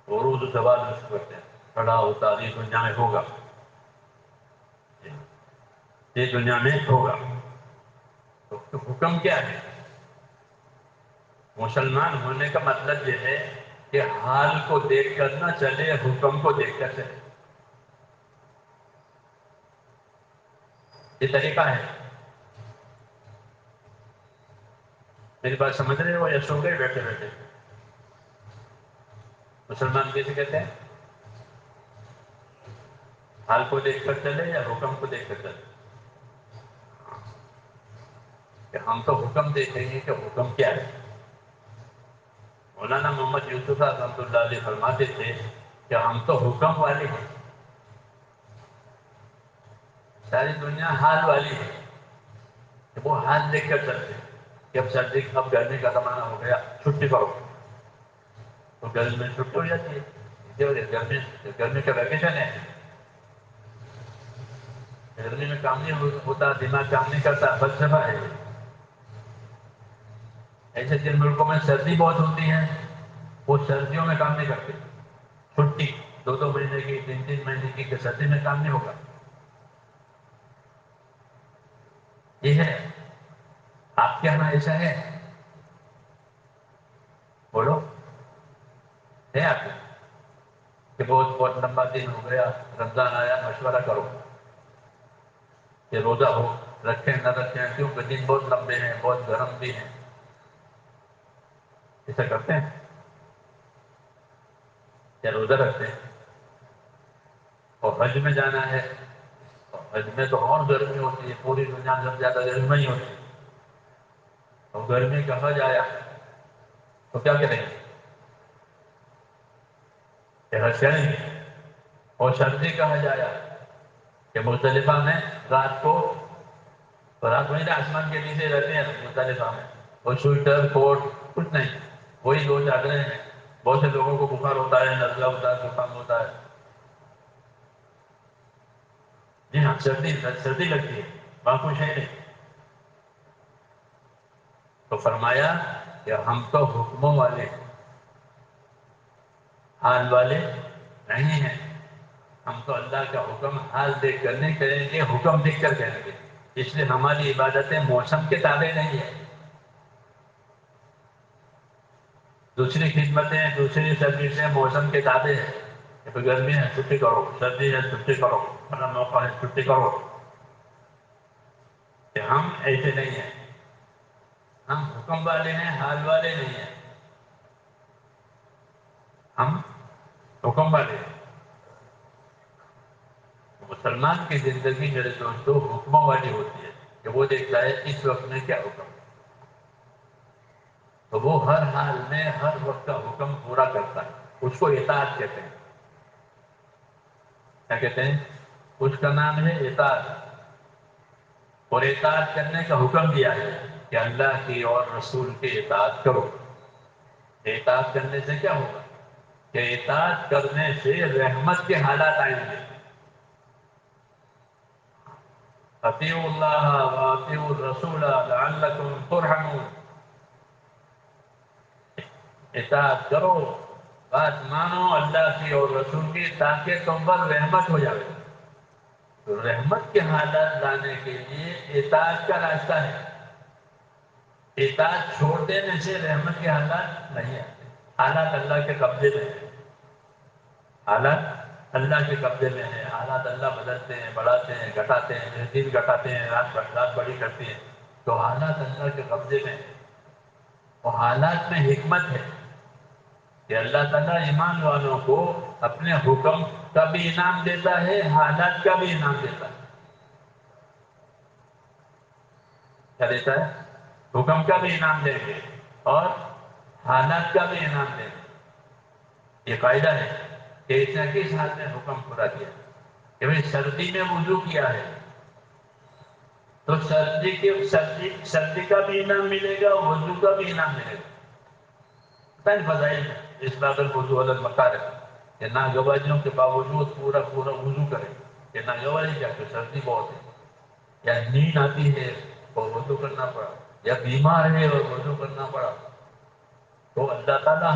عروج و زوال اس کو کہتے ہیں، چڑھا اتار، یہ دنیا میں ہوگا، یہ دنیا میں ہوگا۔ تو حکم کیا ہے؟ مسلمان ہونے کا مطلب یہ ہے کہ حال کو دیکھ کر نہ چلے، حکم کو دیکھ کر چلے۔ یہ طریقہ ہے۔ میری بات سمجھ رہے ہو یا سو گئے بیٹھے بیٹھے؟ مسلمان کیسے کہتے ہیں؟ حال کو دیکھ کر چلے یا حکم کو دیکھ کر چلے؟ کہ ہم تو حکم دیکھیں گے کہ حکم کیا ہے. مولانا محمد یوسف رحمۃ اللہ علیہ فرماتے تھے کہ ہم تو حکم والے ہیں، ساری دنیا حال والی ہے کہ وہ حال دیکھ کر چلتے ہیں کہ اب گرمی کا زمانہ ہو گیا، چھٹی کرو، تو گرمی میں چھٹی ہو جاتی ہے. گرمی کا ویکیشن ہے، گرمی میں کام نہیں ہوتا، دماغ کام نہیں کرتا، فلسفہ ہے. ایسے جن ملکوں میں سردی بہت ہوتی ہے وہ سردیوں میں کام نہیں کرتے، چھٹی 2 مہینے کی 3 مہینے کی، کہ سردی میں کام نہیں ہوگا. یہ ہے. آپ کے یہاں ایسا ہے؟ بولو، ہے آپ کے کہ بہت لمبا دن ہو گیا، رمضان آیا، مشورہ کرو کہ روزہ ہو، رکھیں نہ رکھیں، کیونکہ دن بہت لمبے ہیں، بہت گرم بھی ہیں. ایسا کرتے ہیں کیا؟ روزہ رکھتے ہیں. اور حج میں جانا ہے، حج میں تو اور گرمی ہوتی ہے، پوری دنیا میں سب زیادہ گرمی ہی ہوتی ہے. اور گرمی کا حج آیا تو کیا کریں گے؟ کہ حج کریں گے. اور سردی کا حج آیا کہ مزدلفہ میں رات کو، رات وہیں آسمان کے نیچے رہتے ہیں مزدلفہ میں، اور سویٹر کوٹ کچھ نہیں، وہی 2 چادریں ہیں. بہت سے لوگوں کو بخار ہوتا ہے، نزلہ ہوتا ہے، زکام ہوتا ہے. جی ہاں، سردی لگتی ہے، وہاں کچھ ہے نہیں. تو فرمایا کہ ہم تو حکموں والے ہیں، حال والے نہیں ہیں. ہم تو اللہ کا حکم حال دیکھ کر نہیں کریں گے، حکم دیکھ کر کریں گے. اس لیے ہماری عبادتیں موسم کے تابع نہیں ہیں. دوسری خدمتیں، دوسری سروسیں موسم کے تابع ہیں. تو گرمی ہے چھٹی کرو، سردی ہے چھٹی کرو، بڑا موقع ہے چھٹی کرو. کہ ہم ایسے نہیں ہیں، ہم حکم والے ہیں، حال والے نہیں ہیں. ہم حکم والے ہیں. مسلمان کی زندگی میرے دوستوں حکموں والی ہوتی ہے کہ وہ دیکھتا ہے اس وقت میں کیا حکم، تو وہ ہر حال میں ہر وقت کا حکم پورا کرتا ہے. اس کو اطاعت کہتے ہیں. کیا کہتے ہیں؟ اس کا نام ہے اطاعت. اور اطاعت کرنے کا حکم دیا ہے کہ اللہ کی اور رسول کی اطاعت کرو. اطاعت کرنے سے کیا ہوگا؟ کہ اطاعت کرنے سے رحمت کے حالات آئیں گے. اطیعوا اللہ واطیعوا الرسول لعلکم ترحمون. اطاعت کرو، بات مانو اللہ کی اور رسول کی، تاکہ تم پر رحمت ہو جائے. تو رحمت کے حالات لانے کے لیے اطاعت کا راستہ ہے. اطاعت چھوڑ دینے سے رحمت کے حالات نہیں آتے. حالات اللہ کے قبضے میں ہیں، حالات اللہ کے قبضے میں ہیں. حالات اللہ بدلتے ہیں، بڑھاتے ہیں، گھٹاتے ہیں، دن گھٹاتے ہیں، رات بڑی کرتی ہے. تو حالات اللہ کے قبضے میں ہیں. اور حالات میں حکمت ہے کہ اللہ تعالیٰ ایمان والوں کو اپنے حکم کا بھی انعام دیتا ہے، حالات کا بھی انعام دیتا ہے. کیا دیتا ہے؟ حکم کا بھی انعام دیں گے اور حالات کا بھی انعام دیں گے. یہ قاعدہ ہے کہ اس نے کس حال میں حکم پورا کیا کہ بھائی سردی میں وضو کیا ہے تو سردی کا بھی انعام ملے گا، وضو کا بھی انعام ملے گا. فضائل میں اس بات الوضو علی المکارہ کہ ناگواریوں کے باوجود پورا وضو کرے. کہ ناگواری کیا کہ سردی بہت ہے، یا نیند آتی ہے اور وضو کرنا پڑا، یا بیمار ہے اور وضو کرنا پڑا، تو اللہ تعالیٰ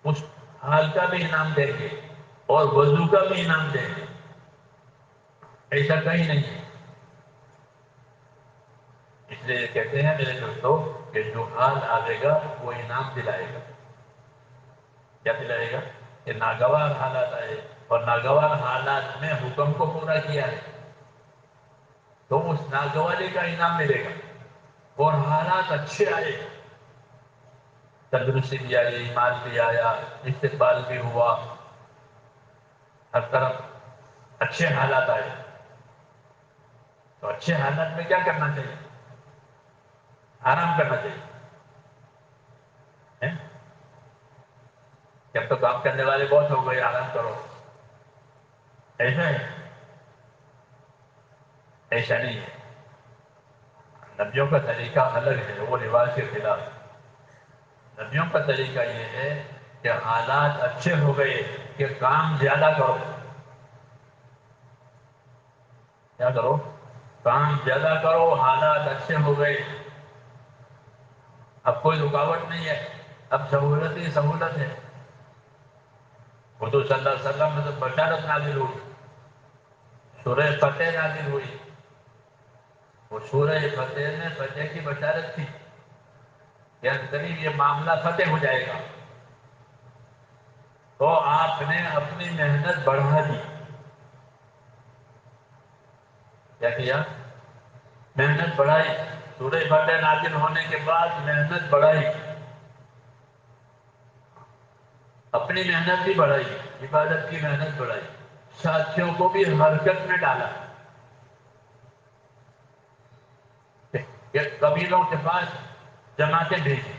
اس حال کا بھی انعام دیں گے اور وضو کا بھی انعام دیں گے. ایسا کہیں نہیں ہے. اس لیے کہتے ہیں میرے دوستوں کہ جو حال آئے گا وہ انعام دلائے گا. کیا دلائے گا؟ کہ ناگوار حالات آئے اور ناگوار حالات میں حکم کو پورا کیا ہے تو اس ناگواری کا انعام ملے گا. اور حالات اچھے آئے، تندرستی بھی آئی، مال بھی آیا، استقبال بھی ہوا، ہر طرف اچھے حالات آئے. تو اچھے حالات میں کیا کرنا چاہیے؟ آرام کرنا چاہیے. جب تو کام کرنے والے بہت ہو گئے آرام کرو، ایسا ہے؟ ایسا نہیں ہے. نبیوں کا طریقہ الگ ہے، وہ رواج کے خلاف. نبیوں کا طریقہ یہ ہے کہ حالات اچھے ہو گئے کہ کام زیادہ کرو. کیا کرو؟ کام زیادہ کرو، حالات اچھے ہو گئے. اب کوئی رکاوٹ نہیں ہے، اب سہولت ہی سہولت ہے. حضور صلی اللہ علیہ وسلم میں تو بشارت نازل ہوئی، سورہ فتح نازل ہوئی. وہ سورہ فتح میں فتح کی بشارت تھی کہ قریب یہ معاملہ فتح ہو جائے گا. تو آپ نے اپنی محنت بڑھا دی. کیا کیا؟ محنت بڑھائی. سورہ فتح نازل ہونے کے بعد محنت بڑھائی، اپنی محنت بھی بڑھائی، عبادت کی محنت بڑھائی، ساتھیوں کو بھی حرکت میں ڈالا. کہ قبیلوں کے پاس جماعتیں بھیجی.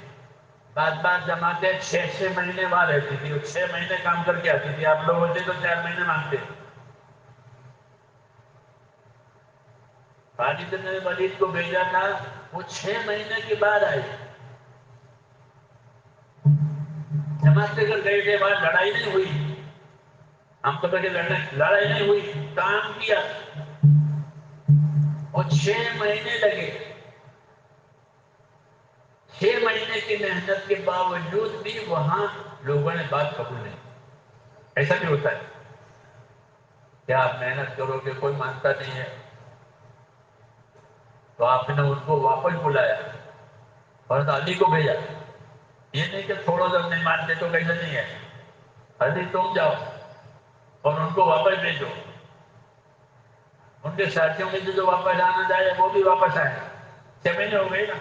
بعض جماعتیں 6 مہینے وہاں رہتی تھی، وہ 6 مہینے کام کر کے آتی تھی. آپ لوگ ہوتے تو 4 مہینے مانگتے. خالد بن ولید کو بھیجا تھا، وہ 6 مہینے کے بعد آئے. جماعت لے کر گئے تھے، بعد لڑائی نہیں ہوئی. ہم تو کہتے لڑائی نہیں ہوئی، کام کیا اور 6 مہینے لگے. 6 مہینے کی محنت کے باوجود بھی وہاں لوگوں نے بات قبول نہیں. ایسا بھی ہوتا ہے. کیا آپ محنت کرو گے کوئی مانتا نہیں ہے تو آپ نے ان کو واپس بلایا اور علی کو بھیجا. یہ نہیں کہ چھوڑو جب نہیں مانتے تو کیسے نہیں ہے. علی تم جاؤ اور ان کو واپس بھیجو. ان کے ساتھیوں میں جو واپس آنا چاہے وہ بھی واپس آئے. 6 مہینے ہو گئے نا.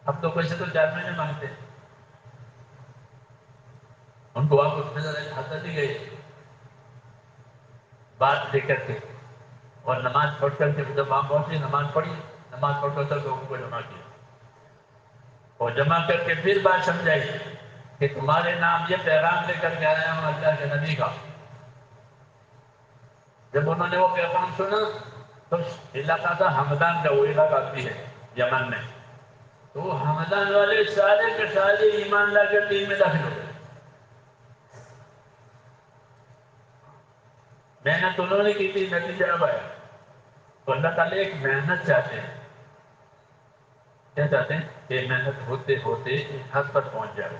اب تو پیسے تو 4 مہینے مانگتے. ان کو واپس حضرت ہی گئے بات لے کر کے اور نماز پڑھ کر کے جب وہاں پہنچی نماز پڑھی. نماز پڑھ کر سب لوگوں کو جمع کیا اور جمع کر کے پھر بات سمجھائی کہ تمہارے نام یہ پیغام لے کر کے آیا ہوں اللہ کے نبی کا. جب انہوں نے وہ پیغام سنا تو علاقہ تھا ہمدان کا، وہ علاقہ بھی ہے یمن میں. تو ہمدان والے سارے کے سارے ایمان لا کر دین میں داخل ہو گئے. محنت انہوں نے کی تھی، نتیجہ اب آیا. تو اللہ تعالیٰ ایک محنت چاہتے ہیں. کیا چاہتے ہیں؟ کہ محنت ہوتے ہوتے ایک حد پر پہنچ جائے.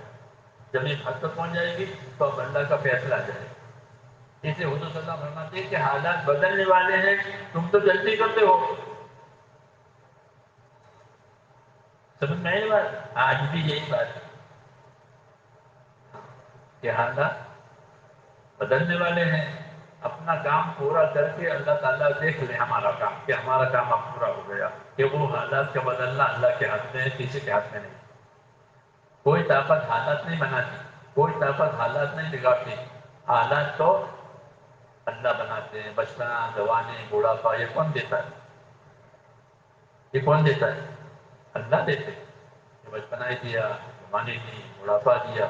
جب ایک حد پر پہنچ جائے گی تو اب اللہ کا فیصلہ آ جائے گا. جیسے حضور صلی اللہ علیہ وسلم فرماتے ہیں کہ حالات بدلنے والے ہیں، تم تو جلدی کرتے ہو. سمجھ میں آئی بات؟ آج بھی یہی بات ہے کہ حالات بدلنے والے ہیں. اپنا کام پورا کر کے اللہ تعالیٰ دیکھ لیں ہمارا کام کہ ہمارا کام اب پورا ہو گیا. کہ وہ حالات کا بدلنا اللہ کے ہاتھ میں ہے، کسی کے ہاتھ میں نہیں. کوئی طاقت حالات نہیں بناتی، کوئی طاقت حالات نہیں بگاڑتی. حالات تو اللہ بناتے ہیں. بچپنا، جوانی، بوڑھاپا یہ کون دیتا ہے؟ یہ کون دیتا ہے؟ اللہ دیتے. بچپنا ہی دیا، جوانی دی، بڑھاپا دیا.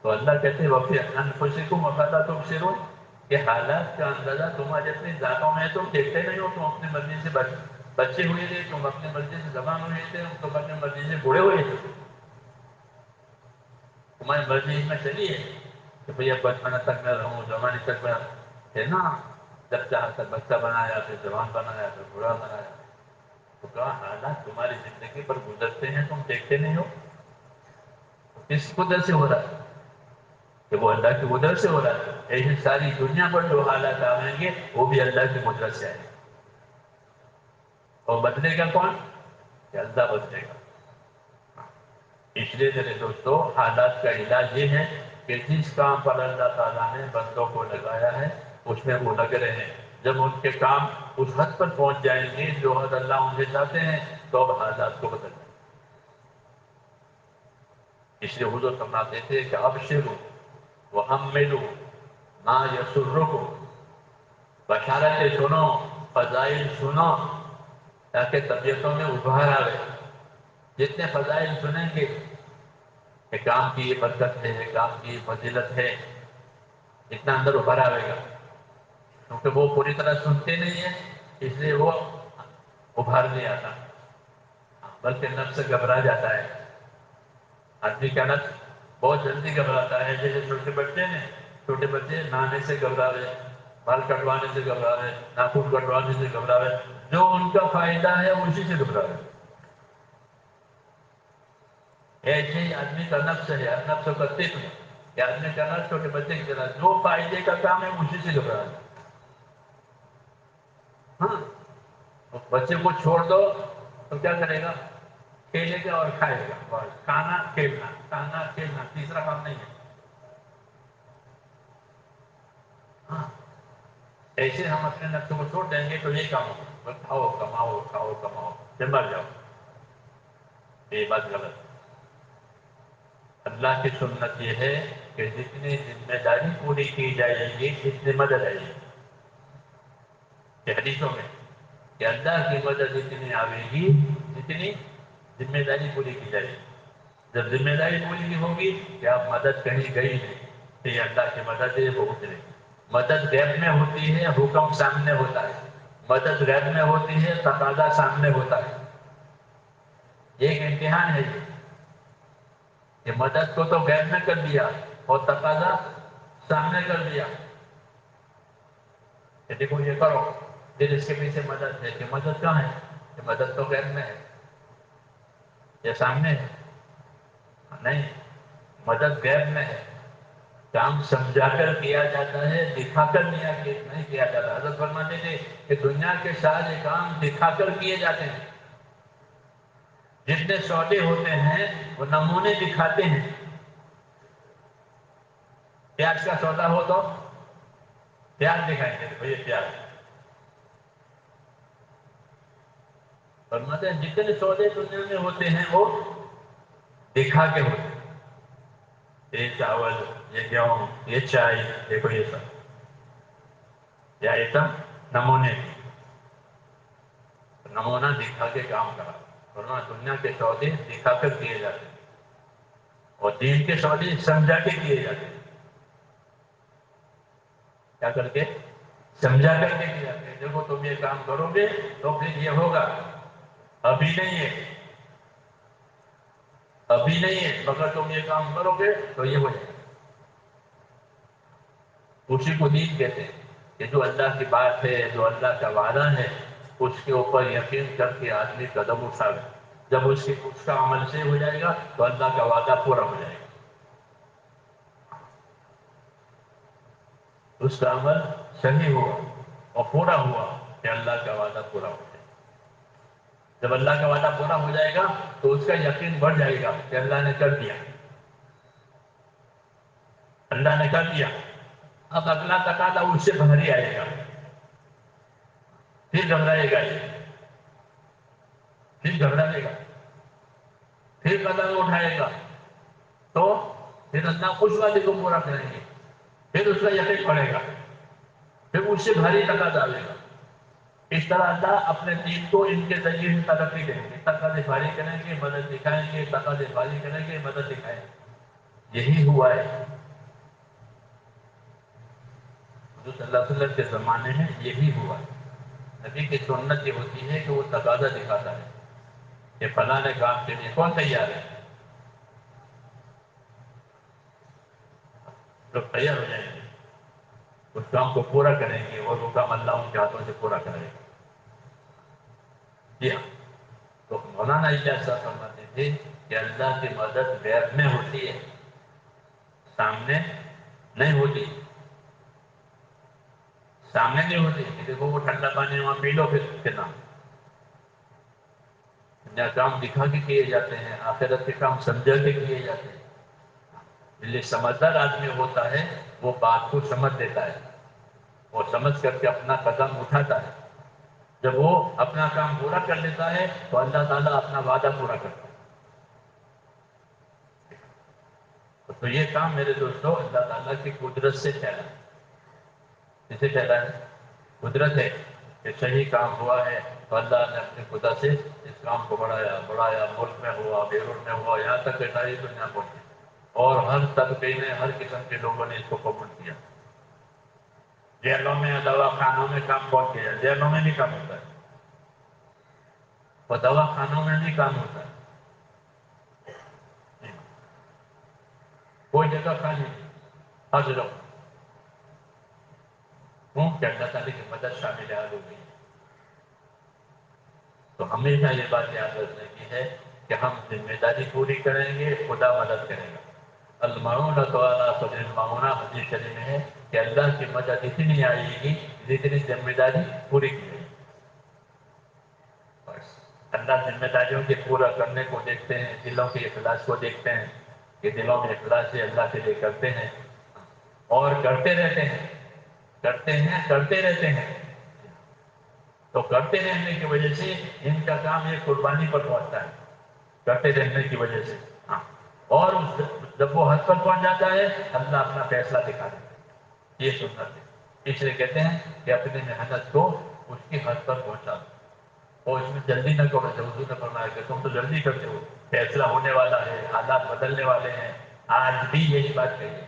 تو اللہ کہتے ہیں وفی انفسکم افلا تبصرون کہ حالات کا اندازہ تمہاری اپنی ذاتوں میں ہے، تم دیکھتے نہیں ہو. تم اپنی مرضی سے بچے ہوئے تھے، تم اپنی مرضی سے جوان ہوئے تھے، تم اپنی مرضی سے بوڑھے ہوئے تھے. تمہاری مرضی اس میں چلی ہے کہ بھئی اب بچپنا تک میں رہوں، جوانی تک میں ہے نا. جب چاہا تک بچہ بنایا، پھر جوان بنایا، پھر بوڑھا بنایا. تو کہا حالات تمہاری زندگی پر گزرتے ہیں، تم دیکھتے نہیں ہو. کس قدرت سے ہو رہا ہے؟ کہ وہ اللہ کی قدرت سے ہو رہا ہے. ایسی ساری دنیا پر جو حالات آئیں گے وہ بھی اللہ کی قدرت سے آئیں گے. اور بدلے گا کون؟ کہ اللہ بدلے گا. اس لیے میرے دوستو حالات کا علاج یہ ہے کہ جس کام پر اللہ تعالیٰ نے بندوں کو لگایا ہے اس میں وہ لگ رہے ہیں. جب ان کے کام اس حد پر پہنچ جائیں گے جو حد اللہ ان سے چاہتے ہیں تو اب حالات کو بدل دیں. اس لیے حضور فرماتے تھے کہ ابشروا وحملوا ما یسرکم، بشارتیں سنو، فضائل سنو تاکہ طبیعتوں میں ابھار آئے. جتنے فضائل سنیں گے کہ کام کی یہ برکت ہے، کام کی یہ فضیلت ہے، اتنا اندر ابھر آئے گا، کیونکہ وہ پوری طرح سنتے نہیں ہیں، اس لیے وہ ابھر نہیں آتا، بلکہ نفس سے گھبرا جاتا ہے۔ آدمی کا نفس بہت جلدی گھبراتا ہے، جیسے چھوٹے بچے ہیں، چھوٹے بچے نہانے سے گھبرا رہے، بال کٹوانے سے گھبرا رہے، ناخن کٹوانے سے گھبرا رہے، جو ان کا فائدہ ہے اسی سے گھبرا رہے۔ ایسے ہی آدمی کا نفس ہے، نفس کا طفل کہ آدمی کا نفس چھوٹے بچے کی طرح جو فائدے کا کام ہے اسی سے گھبرا رہے۔ ہاں، بچے کو چھوڑ دو تو کیا کرے گا؟ کھیلے گا اور کھائے گا، بس کھانا کھیلنا، کھانا کھیلنا، تیسرا کام نہیں ہے۔ ہاں، ایسے ہم اپنے نفس کو چھوڑ دیں گے تو یہ کام ہوگا، بس کھاؤ کماؤ، کھاؤ کماؤ، پھر مر جاؤ۔ یہ بات غلط ہے۔ اللہ کی سنت یہ ہے کہ جتنی ذمہ داری پوری کی جائے گی اتنی مدد آئے گی۔ کہ حدیثوں میں کہ اللہ کی مدد اتنی آئے گی جتنی ذمہ داری پوری کی جائے گی۔ جب ذمہ داری پوری نہیں ہوگی کہ آپ مدد کہیں گئی نہیں تو یہ اللہ کی مدد ہے وہ اترے گی۔ مدد غیب میں ہوتی ہے، حکم سامنے ہوتا ہے۔ مدد غیب میں ہوتی ہے، تقاضا سامنے ہوتا ہے۔ ایک امتحان ہے یہ کہ مدد کو تو غیب میں کر دیا اور تقاضا سامنے کر دیا کہ دیکھو یہ کرو، پھر اس کے پیچھے مدد ہے کہ مدد کہاں ہے؟ کہ مدد تو غیب میں ہے، یہ سامنے ہے نہیں، مدد غیب میں ہے۔ کام سمجھا کر کیا جاتا ہے، دکھا کر نہیں کیا جاتا۔ حضرت فرماتے تھے کہ دنیا کے سارے کام دکھا کر کیے جاتے ہیں۔ جتنے سودے ہوتے ہیں وہ نمونے دکھاتے ہیں۔ پیاز کا سودا ہو تو پیاز دکھائیں گے، بھائی پیاز۔ فرماتے ہیں جتنے سودے دنیا میں ہوتے ہیں وہ دکھا کے ہوتے ہیں۔ یہ چاول، یہ گیہوں، یہ چائے، دیکھو یہ سب یا ایٹم نمونے کی، نمونہ دکھا کے کام کرا۔ ورنہ دنیا کے سودے دکھا کر کیے جاتے ہیں اور دین کے سودے سمجھا کے کیے جاتے ہیں۔ کیا کر کے؟ سمجھا کر کے کیے جاتے ہیں۔ دیکھو تم یہ کام کرو گے تو پھر یہ ہوگا، ابھی نہیں ہے، ابھی نہیں ہے، مگر تم یہ کام کرو گے تو یہ ہو جائے گا۔ اسی کو دین کہتے ہیں کہ جو اللہ کی بات ہے، جو اللہ کا وعدہ ہے، اس کے اوپر یقین کر کے آدمی قدم اٹھائے۔ جب اس کا عمل صحیح ہو جائے گا تو اللہ کا وعدہ پورا ہو جائے گا۔ اس کا عمل صحیح ہوا اور پورا ہوا کہ اللہ کا وعدہ پورا ہو جائے گا۔ جب اللہ کا وعدہ پورا ہو جائے گا تو اس کا یقین بڑھ جائے گا کہ اللہ نے کر دیا، اللہ نے کر دیا۔ اب اگلا تقاضا اس سے بھاری آئے گا، پھر گھبرائے گا، پھر گھبرائے گا، پھر قدم اٹھائے گا، تو پھر اللہ اس والے کو پورا کریں گے، پھر اس کا یقین بڑھے گا، پھر اس سے بھاری تقاضا آئے گا۔ اس طرح اللہ اپنے دین کو ان کے ذریعے سے ترقی دیں گے، تقاضے بھاری کریں گے، مدد دکھائیں گے، تقاضے بھاری کریں گے، مدد دکھائیں گے۔ یہی ہوا ہے حضور صلی اللہ علیہ وسلم کے زمانے میں، یہی ہوا ہے۔ نبی کی سنت یہ ہوتی ہے کہ وہ تقاضا دکھاتا ہے کہ فلاں نے کام کے لیے کون تیار ہے، لوگ تیار ہو جائیں گے، اس کام کو پورا کریں گے اور وہ کام اللہ ان کے ہاتھوں سے پورا کرے گا۔ جی ہاں، تو مولانا اجازت صاحب فرماتے تھے کہ اللہ کی مدد غیب میں ہوتی ہے، سامنے نہیں ہوتی۔ سامنے نہیں ہوتی کہ دیکھو وہ ٹھنڈا پانی وہاں پی لو پھر کے نام کام دکھا کے کیے جاتے ہیں، آخرت کے کام سمجھا کے کیے جاتے ہیں۔ جو سمجھدار آدمی ہوتا ہے وہ بات کو سمجھ لیتا ہے اور سمجھ کر کے اپنا قدم اٹھاتا ہے۔ جب وہ اپنا کام پورا کر لیتا ہے تو اللہ تعالیٰ اپنا وعدہ پورا کرتا ہے۔ تو یہ کام میرے دوستوں اللہ تعالیٰ کی قدرت سے ٹھہرا ہے۔ کسے ٹھہرا ہے؟ قدرت ہے کہ صحیح کام ہوا ہے، تو اللہ نے اپنی خدا سے اس کام کو بڑھایا بڑھایا، ملک میں ہوا، بیرون میں ہوا، یہاں تک کہ ساری دنیا پہنچی، اور ہر طبقے نے، ہر قسم کے لوگوں نے اس کو قبول کیا۔ جیلوں میں، دوا خانوں میں کام کون کیا؟ جیلوں میں نہیں کام ہوتا ہے، اور دوا خانوں میں نہیں کام ہوتا ہے، کوئی جگہ خالی نہیں، ہر جگہ کہ اللہ تعالیٰ کی مدد شامل ہو گئی۔ تو ہمیشہ یہ بات یاد رکھنے کی ہے کہ ہم ذمہ داری پوری کریں گے، خدا مدد کرے گا۔ المعونۃ علی صدر المعونہ حدیث شریف میں ہے کہ اللہ کی مدد اتنی آئے گی جتنی ذمہ داری پوری کی جائے گی۔ بس اللہ ذمہ داریوں کے پورا کرنے کو دیکھتے ہیں، دلوں کے اخلاص کو دیکھتے ہیں کہ دلوں میں اخلاص سے اللہ کے لیے کرتے ہیں اور کرتے رہتے ہیں، کرتے رہتے ہیں۔ تو کرتے رہنے کی وجہ سے ان کا کام ایک قربانی پر پہنچتا ہے، کرتے رہنے کی وجہ سے۔ ہاں، اور جب وہ حد پر پہنچ جاتا ہے اللہ اپنا فیصلہ دکھا دیتا ہے۔ یہ سنت ہے، اس لیے کہتے ہیں کہ اپنی محنت کو اس کی حد پر پہنچا دو، اور اس میں جلدی نہ کرو۔ حضور نے فرمایا کہ تم تو جلدی کرتے ہو، فیصلہ ہونے والا ہے، حالات بدلنے والے ہیں۔ آج بھی یہی بات کہیے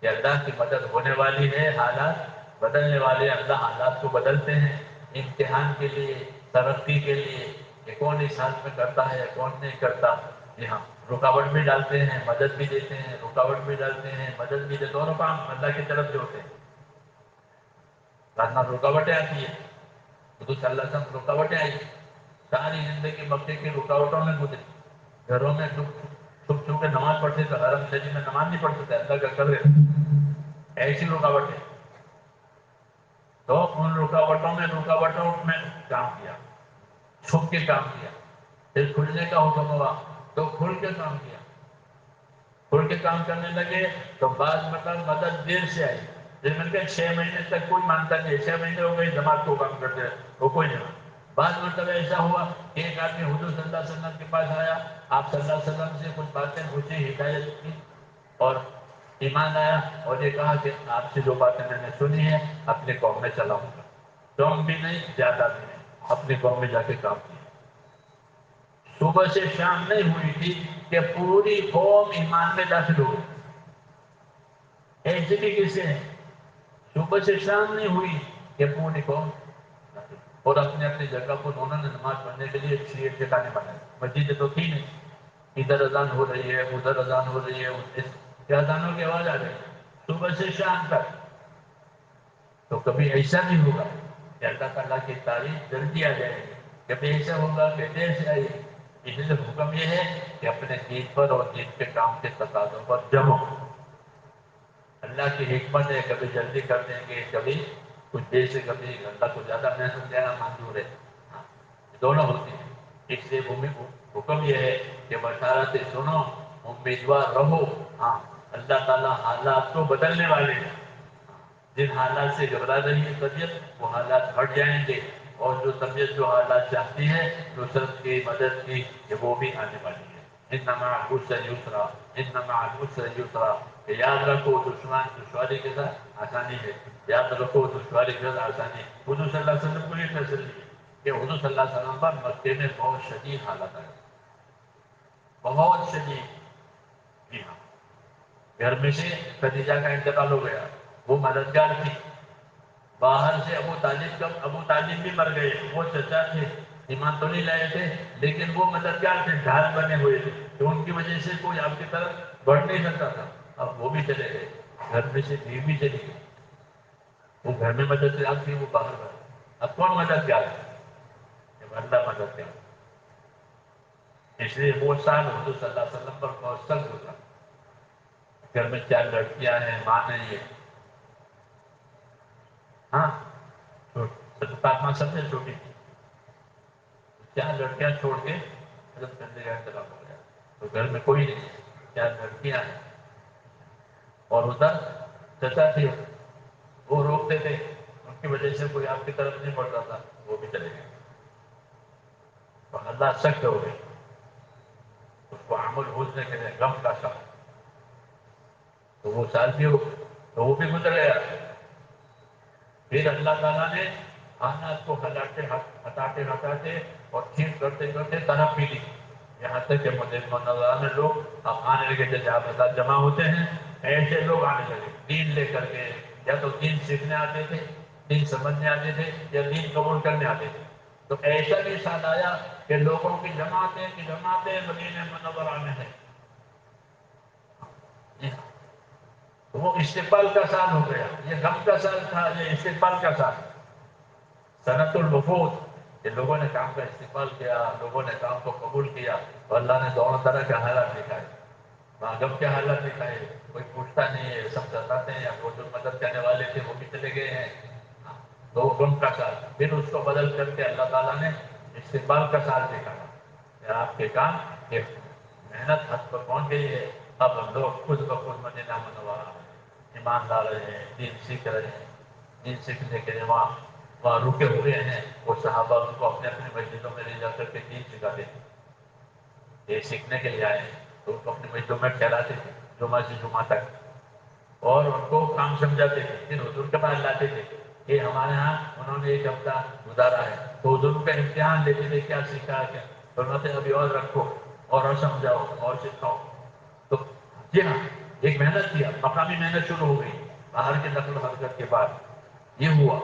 کہ اللہ کی مدد ہونے والی ہے، حالات بدلنے والے، اللہ حالات کو بدلتے ہیں امتحان کے لیے، ترقی کے لیے، کہ کون اس حال میں کرتا ہے کون نہیں کرتا۔ جی ہاں، رکاوٹ بھی ڈالتے ہیں، مدد بھی دیتے ہیں، رکاوٹ بھی ڈالتے ہیں، مدد بھی دیتے، دونوں کام اللہ کی طرف سے ہوتے ہیں۔ ورنہ رکاوٹیں آتی ہے، حضور صلی اللہ علیہ وسلم رکاوٹیں آئی، ساری زندگی مکے کی رکاوٹوں میں گزری، گھروں میں چھپ چھپ کے نماز پڑھتے تھے، حرم شریف میں نماز نہیں پڑھتے تھے، اللہ کا کر رہے ایسی رکاوٹیں۔ تو ان رکاوٹوں میں کام کیا، چھپ کے کام کیا، پھر کھلنے کا حکم ہوا تو کھل کے کام کیا، کھل کے کام کرنے لگے تو بعض مدد دیر سے آئی۔ جس میں کہ 6 مہینے تک کوئی مانتا نہیں، 6 مہینے ہو گئے جماعت کو کام کرتے وہ کوئی نہیں مانتا۔ بعض مرتبہ ایسا ہوا کہ ایک آدمی حضور صلی اللہ علیہ وسلم کے پاس آیا، آپ صلی اللہ علیہ وسلم سے کچھ باتیں پوچھی، ہدایت کی اور ایمان آیا، اور یہ کہا کہ آپ سے جو باتیں میں نے سنی ہے اپنے قوم میں چلاؤں گا، کم بھی نہیں زیادہ بھی نہیں، اپنے قوم میں جا کے کام کیا۔ صبح سے شام نہیں ہوئی تھی کہ پوری قوم ایمان میں داخل ہو گئی، ایسے بھی کسی ہیں صبح سے شام نہیں ہوئی کہ پوری قوم داخل ہوئی۔ اور اپنے اپنی جگہ پر انہوں نے نماز پڑھنے کے لیے 6 ٹھکانے بنائے، مسجد تو تھی نہیں، ادھر اذان ہو رہی ہے ادھر اذان ہو رہی ہے، کیا اذانوں کی آواز آ رہی ہے صبح سے شام تک۔ تو کبھی ایسا نہیں ہوگا کہ اللہ تعالیٰ کی تعریف جلدی آ جائے گی، کبھی ایسا ہوگا کہ دیر سے آئے گی۔ اس لیے حکم یہ ہے کہ اپنے دین پر اور دین کے کام کے تقاضوں پر جمو۔ اللہ کی حکمت ہے، کبھی جلدی کر دیں گے، کبھی کچھ دیر سے، کبھی اللہ کو زیادہ محنت دینا منظور ہے، ہاں، دونوں ہوتی ہیں۔ اس لیے حکم یہ ہے کہ بشارت سنو، امیدوار رہو۔ ہاں، اللہ تعالیٰ حالات کو بدلنے والے ہیں، جن حالات سے گھبرا رہی ہے طبیعت وہ حالات ہٹ جائیں گے، اور جو طبیعت جو حالات چاہتی ہے نصرت کی، مدد کی، کہ وہ بھی آنے والی ہے۔ انما العسر یسرا، انما العسر یسرا، کہ یاد رکھو دشواری کے ساتھ آسانی ہے، یاد رکھو دشواری کے ساتھ آسانی ہے۔ حضور صلی اللہ علیہ وسلم کو یہ تسلی ہے کہ حضور صلی اللہ علیہ وسلم پر مکے میں بہت شدید حالت آئی، بہت شدید۔ جی ہاں، گھر میں سے خدیجہ کا انتقال ہو گیا، وہ مددگار تھی۔ باہر سے ابو طالب بھی مر گئے، وہ چچا تھے، ایمان تو نہیں لائے تھے لیکن وہ مددگار تھے، ڈھال بنے ہوئے تھے، تو ان کی وجہ سے کوئی آپ کی طرف بڑھ نہیں سکتا تھا۔ اب وہ بھی چلے گئے، گھر میں سے بیوی بھی چلی گئی، وہ گھر میں مددگار تھی، وہ باہر بڑھ گئی۔ اب کون مددگار ہے؟ جب اللہ مددگار۔ اس لیے وہ سال حضور صلی اللہ علیہ وسلم پر بہت سخت گزرا۔ گھر میں 4 لڑکیاں ہیں، ماں نہیں ہے، ہاں، فاطمہ سب سے چھوٹی تھی، 4 لڑکیاں چھوڑ کے حضرت کرنے کا انتظام ہو گیا، تو گھر میں کوئی نہیں ہے، 4 لڑکیاں ہیں، اور ادھر چچا تھی، وہ روکتے تھے، ان کی وجہ سے کوئی آپ کی طرف نہیں پڑتا تھا، وہ بھی چلے گئے، تو اللہ سخت ہو گئی، اس کو عمل حسن کے لیے غم کا سخت، تو وہ سال بھی ہو، تو وہ بھی گزر گیا۔ پھر اللہ تعالیٰ نے حالات کو ہٹاتے اور ٹھیک کرتے کرتے ترقی لی، یہاں تک کہ مدینہ منورہ میں لوگ اب آنے لگے تھے، جہاں پر جمع ہوتے ہیں ایسے لوگ آنے لگے دین لے کر کے، یا تو دین سیکھنے آتے تھے، دین سمجھنے آتے تھے، یا دین قبول کرنے آتے تھے۔ تو ایسا بھی ساتھ آیا کہ لوگوں کی جماعتیں مدینہ منورہ میں ہے۔ جی ہاں، تو وہ استقبال کا سال ہو گیا، یہ غم کا سال تھا، یہ استقبال کا سال، سنت الوفود، کہ لوگوں نے کام کا استقبال کیا، لوگوں نے کام کو قبول کیا، اور اللہ نے دونوں طرح کے حالات دکھائے، غم کے حالات دکھائے، کوئی پوچھتا نہیں ہے، سب جتاتے ہیں، وہ جو مدد کرنے والے تھے وہ بھی چلے گئے ہیں، تو غم کا سال، پھر اس کو بدل کر کے اللہ تعالیٰ نے استقبال کا سال دکھایا کہ آپ کے کام کہ محنت حد پر پہنچ گئی ہے، اب لوگ خود بخود مدینہ منورہ ایمان لا رہے ہیں، دین سیکھ رہے ہیں، دین سیکھنے کے لیے وہاں رکے ہوئے ہیں، وہ صحابہ ان کو اپنے اپنے مسجدوں میں لے جا کر کے دین سکھاتے ہیں، یہ سیکھنے کے لیے آئے ہیں تو ان کو اپنے مسجدوں میں ٹھہراتے تھے جمعہ سے جمعہ تک، اور ان کو کام سمجھاتے تھے، پھر حضور کے پاس لاتے تھے کہ ہمارے ہاں انہوں نے ایک ہفتہ گزارا ہے، تو حضور کا امتحان لیتے تھے کیا سیکھا ہے، فرماتے ابھی اور رکھو اور سمجھاؤ اور سکھاؤ۔ تو جی ہاں، ایک محنت کیا، مقامی محنت شروع ہو گئی باہر کے نقل و حرکت کے بعد، یہ ہوا،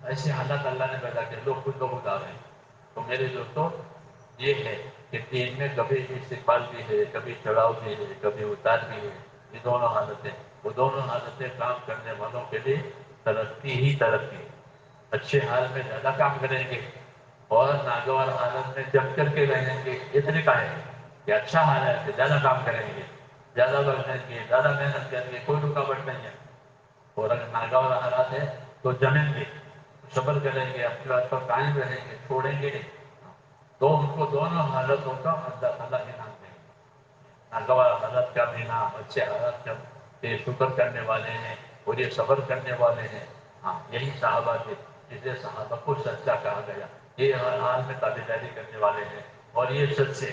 ایسے حالات اللہ نے پیدا کیا، لوگ خود بخود آ رہے ہیں۔ تو میرے دوستوں، یہ ہے کہ دین میں کبھی استقبال بھی ہے، کبھی چڑھاؤ بھی ہے، کبھی اتار بھی ہے، یہ دونوں حالتیں، وہ دونوں حالتیں کام کرنے والوں کے لیے ترقی ہی ترقی، اچھے حال میں زیادہ کام کریں گے اور ناگوار حالت میں جم کر کے رہیں گے، یہ طریقہ ہے کہ اچھا حال ہے کہ زیادہ کام کریں گے، زیادہ بڑھیں گے، زیادہ محنت کریں گے، کوئی رکاوٹ نہیں ہے، اور اگر ناگوار حالات ہے تو جمیں گے، صبر کریں گے، اپنی بات پر قائم رہیں گے، چھوڑیں گے نہیں، تو ان کو دونوں حالتوں کا اللہ تعالیٰ انعام دیں گے، ناگوار حالت کا بھی انعام، اچھے حالت کا، یہ شکر کرنے والے ہیں اور یہ صبر کرنے والے ہیں، ہاں یہی صحابہ تھے، اس لیے صحابہ کو سچا کہا گیا، یہ ہر حال میں تابعداری کرنے والے ہیں، اور یہ سچے،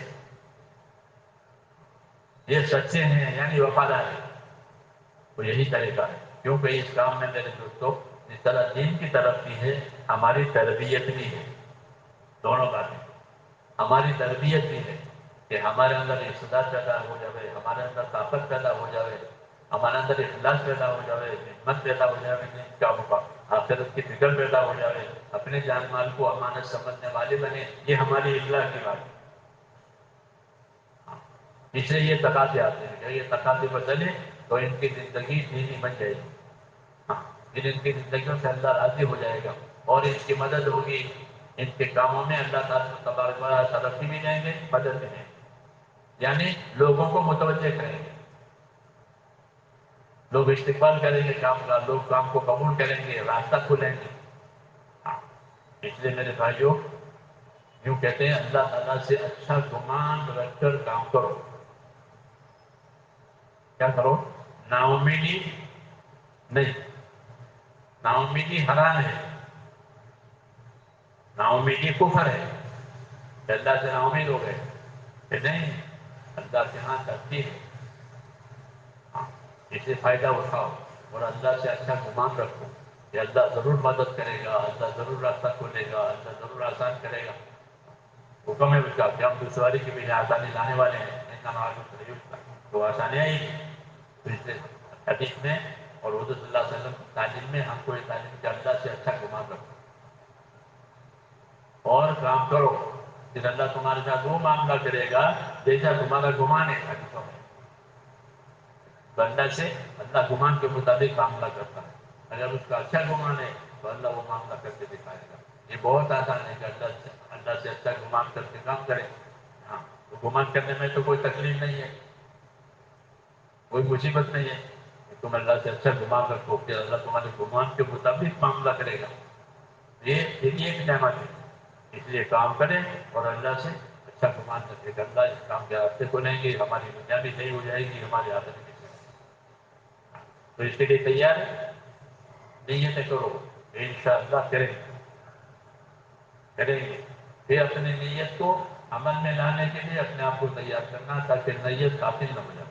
یہ سچے ہیں یعنی وفادار ہیں، تو یہی طریقہ ہے، کیونکہ اس کام میں میرے دوستوں جس طرح دین کی ترقی ہے، ہماری تربیت بھی ہے، دونوں باتیں، ہماری تربیت بھی ہے کہ ہمارے اندر استعداد پیدا ہو جائے، ہمارے اندر طاقت پیدا ہو جائے، ہمارے اندر اخلاص پیدا ہو جائے، ہمت پیدا ہو جائے، دین کاموں کا آخرت کی فکر پیدا ہو جائے، اپنے جان مال کو امانت سمجھنے والے بنے، یہ ہماری اصلاح کی بات ہے، اس لیے یہ تقاضے آتے ہیں کہ یہ تقاضے بدلے تو ان کی زندگی دینی بن جائے گی، ہاں پھر ان کی زندگیوں سے اللہ راضی ہو جائے گا اور ان کی مدد ہوگی، ان کے کاموں میں اللہ تعالیٰ تبارک و تعالیٰ ترقی بھی دیں گے، مدد بھی دیں گے، یعنی لوگوں کو متوجہ کریں گے، لوگ استقبال کریں گے کام کا، لوگ کام کو قبول کریں گے، راستہ کھولیں گے، ہاں اس لیے میرے بھائیوں یوں کہتے ہیں اللہ تعالیٰ سے اچھا گمان رکھ کر کام کرو، کیا کرو؟ نا امیدی نہیں، نا امیدی حرام ہے، نا امیدی کفر ہے، کہ اللہ سے نا امید ہو گئے کہ نہیں، اللہ سے ہاں کرتی ہے، ہاں اس سے فائدہ اٹھاؤ اور اللہ سے اچھا گمان رکھو کہ اللہ ضرور مدد کرے گا، اللہ ضرور راستہ کھولے گا، اللہ ضرور آسان کرے گا، حکم ہے اس کا کہ ہم دشواری کی بھی آسانی لانے والے ہیں، ایسا معلوم تو آسانی آئے گی، تو اس سے حدیث میں اور حضور صلی اللہ علیہ وسلم کی تعلیم میں ہم کو یہ تعلیم کہ اللہ سے اچھا گمان رکھو اور کام کرو، پھر اللہ تمہارے ساتھ وہ معاملہ کرے گا جیسا تمہارا گمان ہے، حدیثوں میں بندہ سے اللہ گمان کے مطابق معاملہ کرتا ہے، اگر اس کا اچھا گمان ہے تو اللہ وہ معاملہ کر کے دکھائے گا، یہ بہت آسان ہے کہ اللہ سے اچھا گمان کر کے کام کرے، ہاں تو گمان کرنے میں تو کوئی تکلیف نہیں ہے، کوئی مصیبت نہیں ہے، تم اللہ سے اچھا گمان رکھو کہ اللہ تمہارے گمان کے مطابق معاملہ کرے گا، یہ ایک نعمت ہے، اس لیے کام کریں اور اللہ سے اچھا گمان رکھے کہ اللہ اس کام کے راستے کھولیں گے، ہماری دنیا بھی صحیح ہو جائے گی، ہماری آخرت بھی صحیح، تو اس کے لیے تیار ہے، نیتیں کرو، انشاءاللہ کریں گے، پھر اپنی نیت کو عمل میں لانے کے لیے اپنے آپ کو تیار کرنا تاکہ نیت قاتل نہ ہو جائے،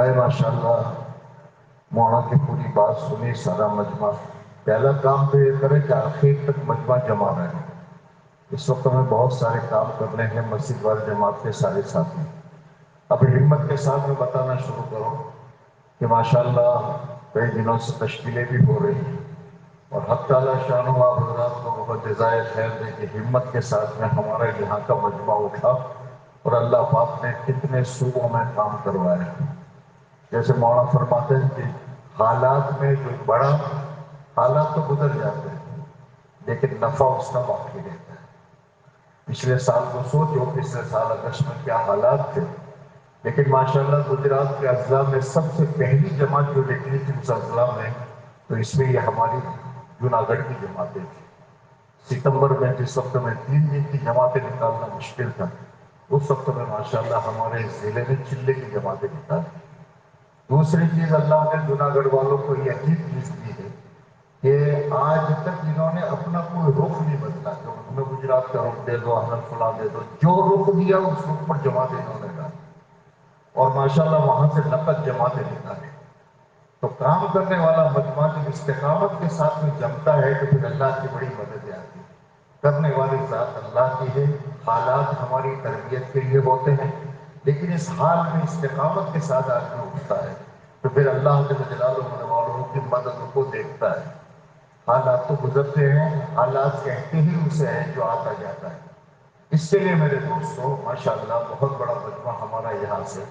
بھائی ماشاءاللہ مولانا کی پوری بات سنی، سارا مجمع پہلا کام تو یہ کرے کہ آخر تک مجمع جمع رہے۔ اس وقت ہمیں بہت سارے کام کرنے ہیں مسجد والے جماعت کے سارے ساتھی۔ اب ہمت کے ساتھ میں بتانا شروع کرو کہ ماشاءاللہ کئی دنوں سے تشکیلیں بھی ہو رہی ہیں، اور حق تعالیٰ شان و حضرات کو بہت جزائے خیر دے کہ ہمت کے ساتھ میں ہمارا یہاں کا مجمع اٹھا، اور اللہ پاک نے کتنے صوبوں میں کام کروائے۔ جیسے مولانا فرماتے ہیں کہ حالات میں جو بڑا، حالات تو گزر جاتے ہیں لیکن نفع اس کا باقی رہتا ہے۔ پچھلے سال کو سوچو، پچھلے سال اگست میں کیا حالات تھے، لیکن ماشاءاللہ گجرات کے اضلاع میں سب سے پہلی جماعت جو نکلی تھی اس اضلاع میں، تو اس میں یہ ہماری جوناگڑھ کی جماعتیں تھیں۔ ستمبر میں جس وقت میں 3 دن کی جماعتیں نکالنا مشکل تھا، اس وقت میں ماشاءاللہ ہمارے ضلع میں چلے کی جماعتیں نکالی۔ دوسری چیز، اللہ نے جوناگڑھ والوں کو یہ عجیب چیز دی ہے کہ آج تک انہوں نے اپنا کوئی رخ نہیں بدلا کہ ہمیں گجرات کا رخ دے دو، ہمیں فلاں دے دو، جو رخ دیا اس رخ پر جماعتیں انہوں نے ڈالی، اور ماشاءاللہ وہاں سے نقد جماعتیں نکالے۔ تو کام کرنے والا مجمع جب استقامت کے ساتھ میں جمتا ہے تو پھر اللہ کی بڑی مدد آتی ہے۔ کرنے والی ذات اللہ کی ہے، حالات ہماری تربیت کے لیے ہوتے ہیں، لیکن اس حال میں استقامت کے ساتھ آدمی اٹھتا ہے تو پھر اللہ جل جلالہ والوں کی مدد کو دیکھتا ہے۔ حالات تو گزرتے ہیں، حالات کہتے ہی اسے ہے جو آتا جاتا ہے۔ اس کے لیے میرے دوستوں ماشاءاللہ بہت بڑا مجمع ہمارا یہاں سے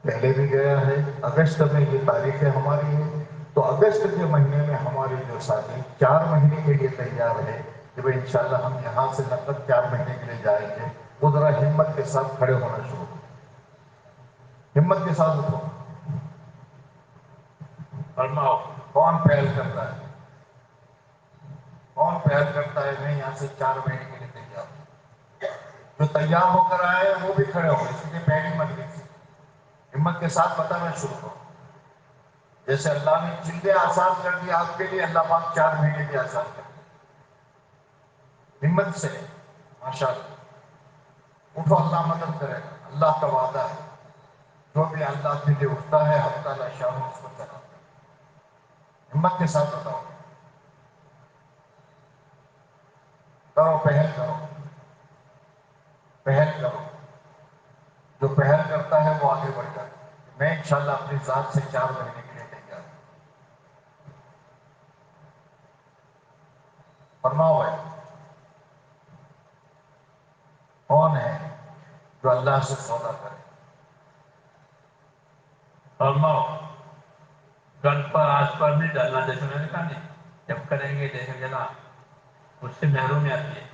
پہلے بھی گیا ہے۔ اگست میں یہ تاریخیں ہماری ہیں، تو اگست کے مہینے میں ہمارے جو ساتھی 4 مہینے کے لیے تیار ہے کہ بھئی انشاءاللہ ہم یہاں سے نقد 4 مہینے کے لیے جائیں گے، وہ ذرا ہمت کے ساتھ کھڑے ہونا شروع کریں، ہمت کے ساتھ اٹھو۔ فرماؤ کون پہل کرتا ہے؟ کون پہل کرتا ہے؟ میں یہاں سے 4 مہینے کے لیے تیار ہوں۔ جو تیار ہو کر آئے وہ بھی کھڑے ہو گئے، اس لیے پہلی مجلس ہمت کے ساتھ بتانا شروع کرو۔ جیسے اللہ نے چلے آسان کر دیا آپ کے لیے، اللہ پاک 4 مہینے بھی آسان کر دیا۔ ہمت سے ماشاءاللہ اٹھو، اللہ مدد کرے گا، اللہ کا وعدہ ہے۔ جو بھی اللہ کے لیے اٹھتا ہے حق تعالیٰ شان اس کو چلاتا ہے۔ ہمت کے ساتھ بتاؤ، کرو، پہل کرو، پہل کرو۔ جو پہل کرتا ہے وہ آگے بڑھ جاتا ہے۔ میں انشاءاللہ اپنی ذات سے 4 مہینے کے لیے تیار ہوں۔ فرماؤ بھائی کون ہے جو اللہ سے سودا کرے؟ فرماؤ گن پر آج پر نہیں ڈالنا، جیسے میں نے کہا نہیں، جب کریں گے دیکھیں گے نا، اس سے محرومی آتی ہے۔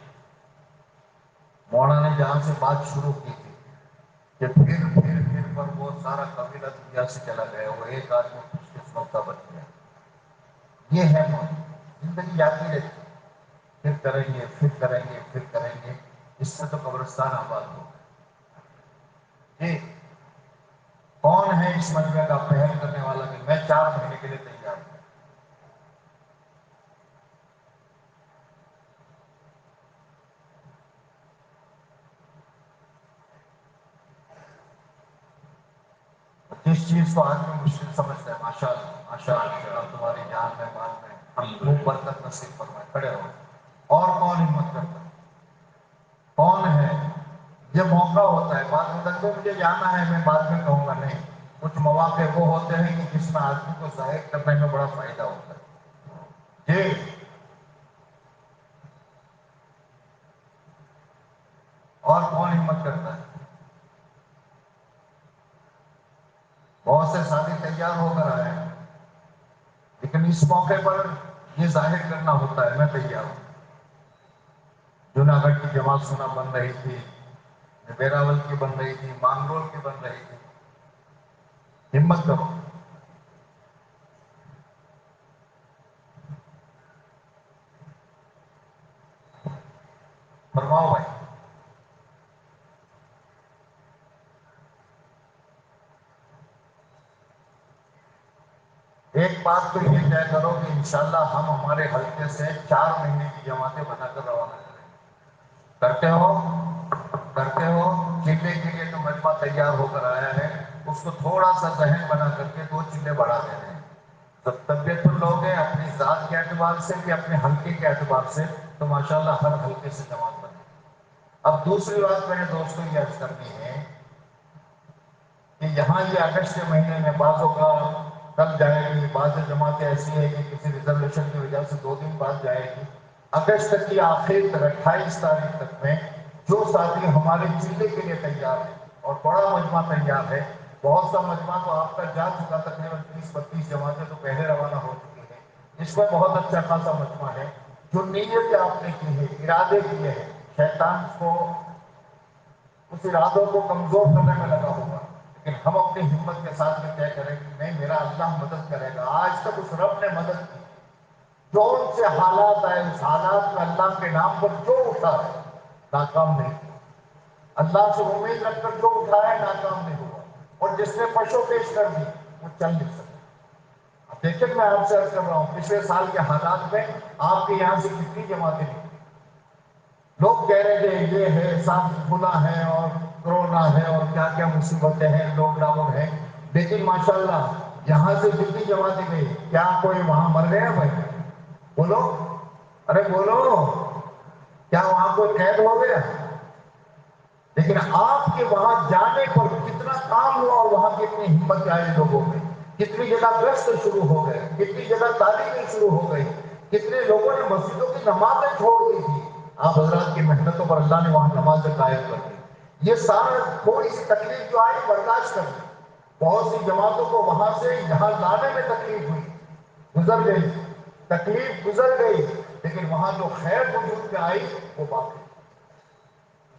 مولانا نے جہاں سے بات شروع کی تھی کہ پھر پر وہ سارا قبیلہ دنیا سے چلا گیا، وہ ایک آدمی خوش قسمت کا بچ گیا۔ یہ ہے مولانا، زندگی جاتی رہتی، پھر کریں گے، پھر کریں گے، پھر کریں گے، اس سے تو قبرستان آباد ہو گئے۔ یہ کون ہے اس مجمع کا پہل کرنے والا کہ میں 4 مہینے کے لیے تیار ہوں؟ جس چیز کو آدمی مشکل سمجھتا ہے، ماشاءاللہ ماشاءاللہ تمہاری جان میں مال میں خوب برکت نصیب فرمائے، کھڑے ہو۔ اور کون ہمت کرتا ہے؟ کون ہے؟ یہ موقع ہوتا ہے، بعد میں لگتا ہے مجھے جانا ہے، میں بعد میں کہوں گا، نہیں، کچھ مواقع وہ ہوتے ہیں کہ جس میں آدمی کو ظاہر کرنے میں بڑا فائدہ ہوتا ہے۔ یہ اور کون ہمت کرتا ہے؟ بہت سے ساتھی تیار ہو کر آئے ہیں، لیکن اس موقع پر یہ ظاہر کرنا ہوتا ہے میں تیار ہوں۔ جوناگڑھ کی جماعت سنا بن رہی تھی، بیراول کی بن رہی تھی، مانگرول کی بن رہی تھی، ہمت کرو۔ فرماؤ بھائی ایک بات تو یہ طے کرو کہ انشاءاللہ ہم ہمارے حلقے سے 4 مہینے کی جماعتیں بنا کر روانہ کریں گے۔ کرتے ہو؟ کرتے ہو؟ چلے کے لیے تو مجمع تیار ہو کر آیا ہے، اس کو تھوڑا سا ذہن بنا کر کے 2 چلے بڑھا دے رہے ہیں. تو طبیعت لوگ ہیں اپنی ذات کے اعتبار سے بھی اپنے حلقے کے اعتبار سے تو ماشاءاللہ ہر حلقے سے جماعت بنے. اب دوسری بات میرے دوستوں یہ عرض کرنی ہے کہ یہاں یہ اگست کے مہینے میں بعضوں کا کل جائے گی، بعض جماعتیں ایسی ہے کہ کسی ریزرویشن کی وجہ سے 2 دن بعد جائے گی. اگست کی آخر تک 28 تاریخ تک میں جو ساتھی ہمارے چلے کے لیے تیار ہے اور بڑا مجمع تیار ہے، بہت سا مجمع تو آپ کا جا چکا، تقریباً 30-32 جماعتیں تو پہلے روانہ ہو چکی ہیں. اس میں بہت اچھا خاصا مجمع ہے. جو نیت آپ نے کی ہے، ارادے کیے ہیں، شیطان کو اس ارادوں کو کمزور کرنے میں لگا ہوگا، لیکن ہم اپنی ہمت کے ساتھ میں طے کریں کہ نہیں، میرا اللہ مدد کرے گا. آج تک اس رب نے مدد کی، جو ان سے حالات آئے اس حالات میں اللہ کے نام پر جو اٹھا ہے ناکام نہیں ہوا. اللہ سے امید رکھ کر جو اٹھا ہے ناکام نہیں ہوا، اور جس نے پشو پیش کر دی وہ چل نہیں سکتا. اب دیکھیں میں آپ سے عرض کر رہا ہوں، پچھلے سال کے حالات میں آپ کے یہاں سے کتنی جماعتیں نکلی. لوگ کہہ رہے تھے یہ ہے، سب کھلا ہے اور کرونا ہے اور کیا کیا مصیبتیں ہیں، لاک ڈاؤن ہے، لیکن ماشاءاللہ یہاں سے جتنی جماعتیں گئی، کیا کوئی وہاں مر گیا بھائی؟ بولو، ارے بولو، کیا وہاں کوئی قید ہو گیا؟ لیکن آپ کے وہاں جانے پر کتنا کام ہوا اور وہاں کتنی ہمت آئی لوگوں میں، کتنی جگہ گشت شروع ہو گئے، کتنی جگہ تعلیمیں شروع ہو گئی، کتنے لوگوں نے مسجدوں کی نمازیں چھوڑ دی تھی. آپ حضرات کی محنتوں پر اللہ نے وہاں نمازیں قائم کر دی. یہ سارا تھوڑی سی تکلیف جو آئی برداشت کر دی. بہت سی جماعتوں کو وہاں سے یہاں لانے میں تکلیف ہوئی، گزر گئی، تکلیف گزر گئی، لیکن وہاں جو خیر وجود میں آئی وہ باقی.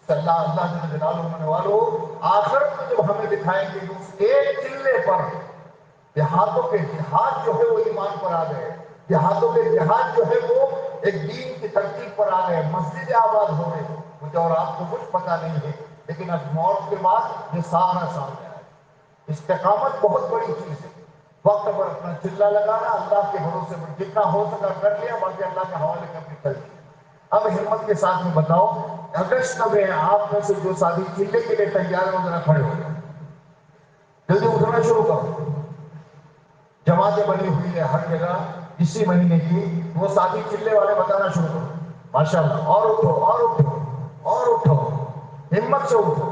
اللہ جل جلالہ ہونے والوں آخرت میں جب ہمیں دکھائیں گے کہ اس ایک چلے پر دیہاتوں کے جہاد جو ہے وہ ایمان پر آ گئے، دیہاتوں کے جہاد جو ہے وہ ایک دین کی ترتیب پر آ گئے، مسجد آباد ہو گئے. مجھے اور آپ کو کچھ پتا نہیں ہے، لیکن اب موت کے بعد یہ سارا سامنے آئے. استقامت بہت بڑی چیز ہے. وقت پر اپنا چلا لگانا، اللہ کے بھروسے پر جتنا ہو سکا کر لیا، باقی اللہ کے حوالے کر کے چل دیا. اب ہمت کے ساتھ میں بتاؤ، اگست میں آپ میں سے جو ساتھی چلے کے لیے تیار ہو ذرا کھڑے ہو جائیں، جلدی اٹھنا شروع کرو. جماعتیں بنی ہوئی ہے ہر جگہ اسی مہینے کی، وہ ساتھی چلے والے بتانا شروع کرو. ماشاءاللہ، اور اٹھو اور اٹھو اور اٹھو، ہمت سے اٹھو،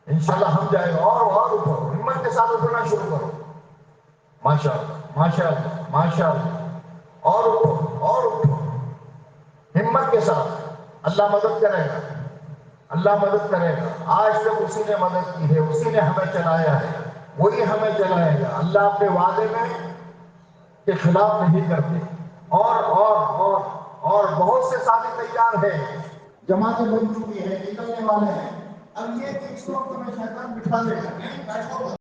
انشاءاللہ ہم جائیں گے. اور اٹھو، ہمت کے ساتھ اٹھنا شروع کرو. ماشاءاللہ ماشاءاللہ ماشاءاللہ، اور اٹھو اور اٹھو، ہمت کے ساتھ. اللہ مدد کرے گا، اللہ مدد کرے گا. آج تک اسی نے مدد کی ہے، اسی نے ہمیں چلایا ہے، وہی ہمیں چلائے گا. اللہ اپنے وعدے میں کے خلاف نہیں کرتے. اور بہت سے ساتھی تیار ہیں، جماعتیں بن چکی ہیں، نکلنے والے ہیں. اب یہ اس وقت میں شیطان بٹھا لے گا، نہیں بیٹھو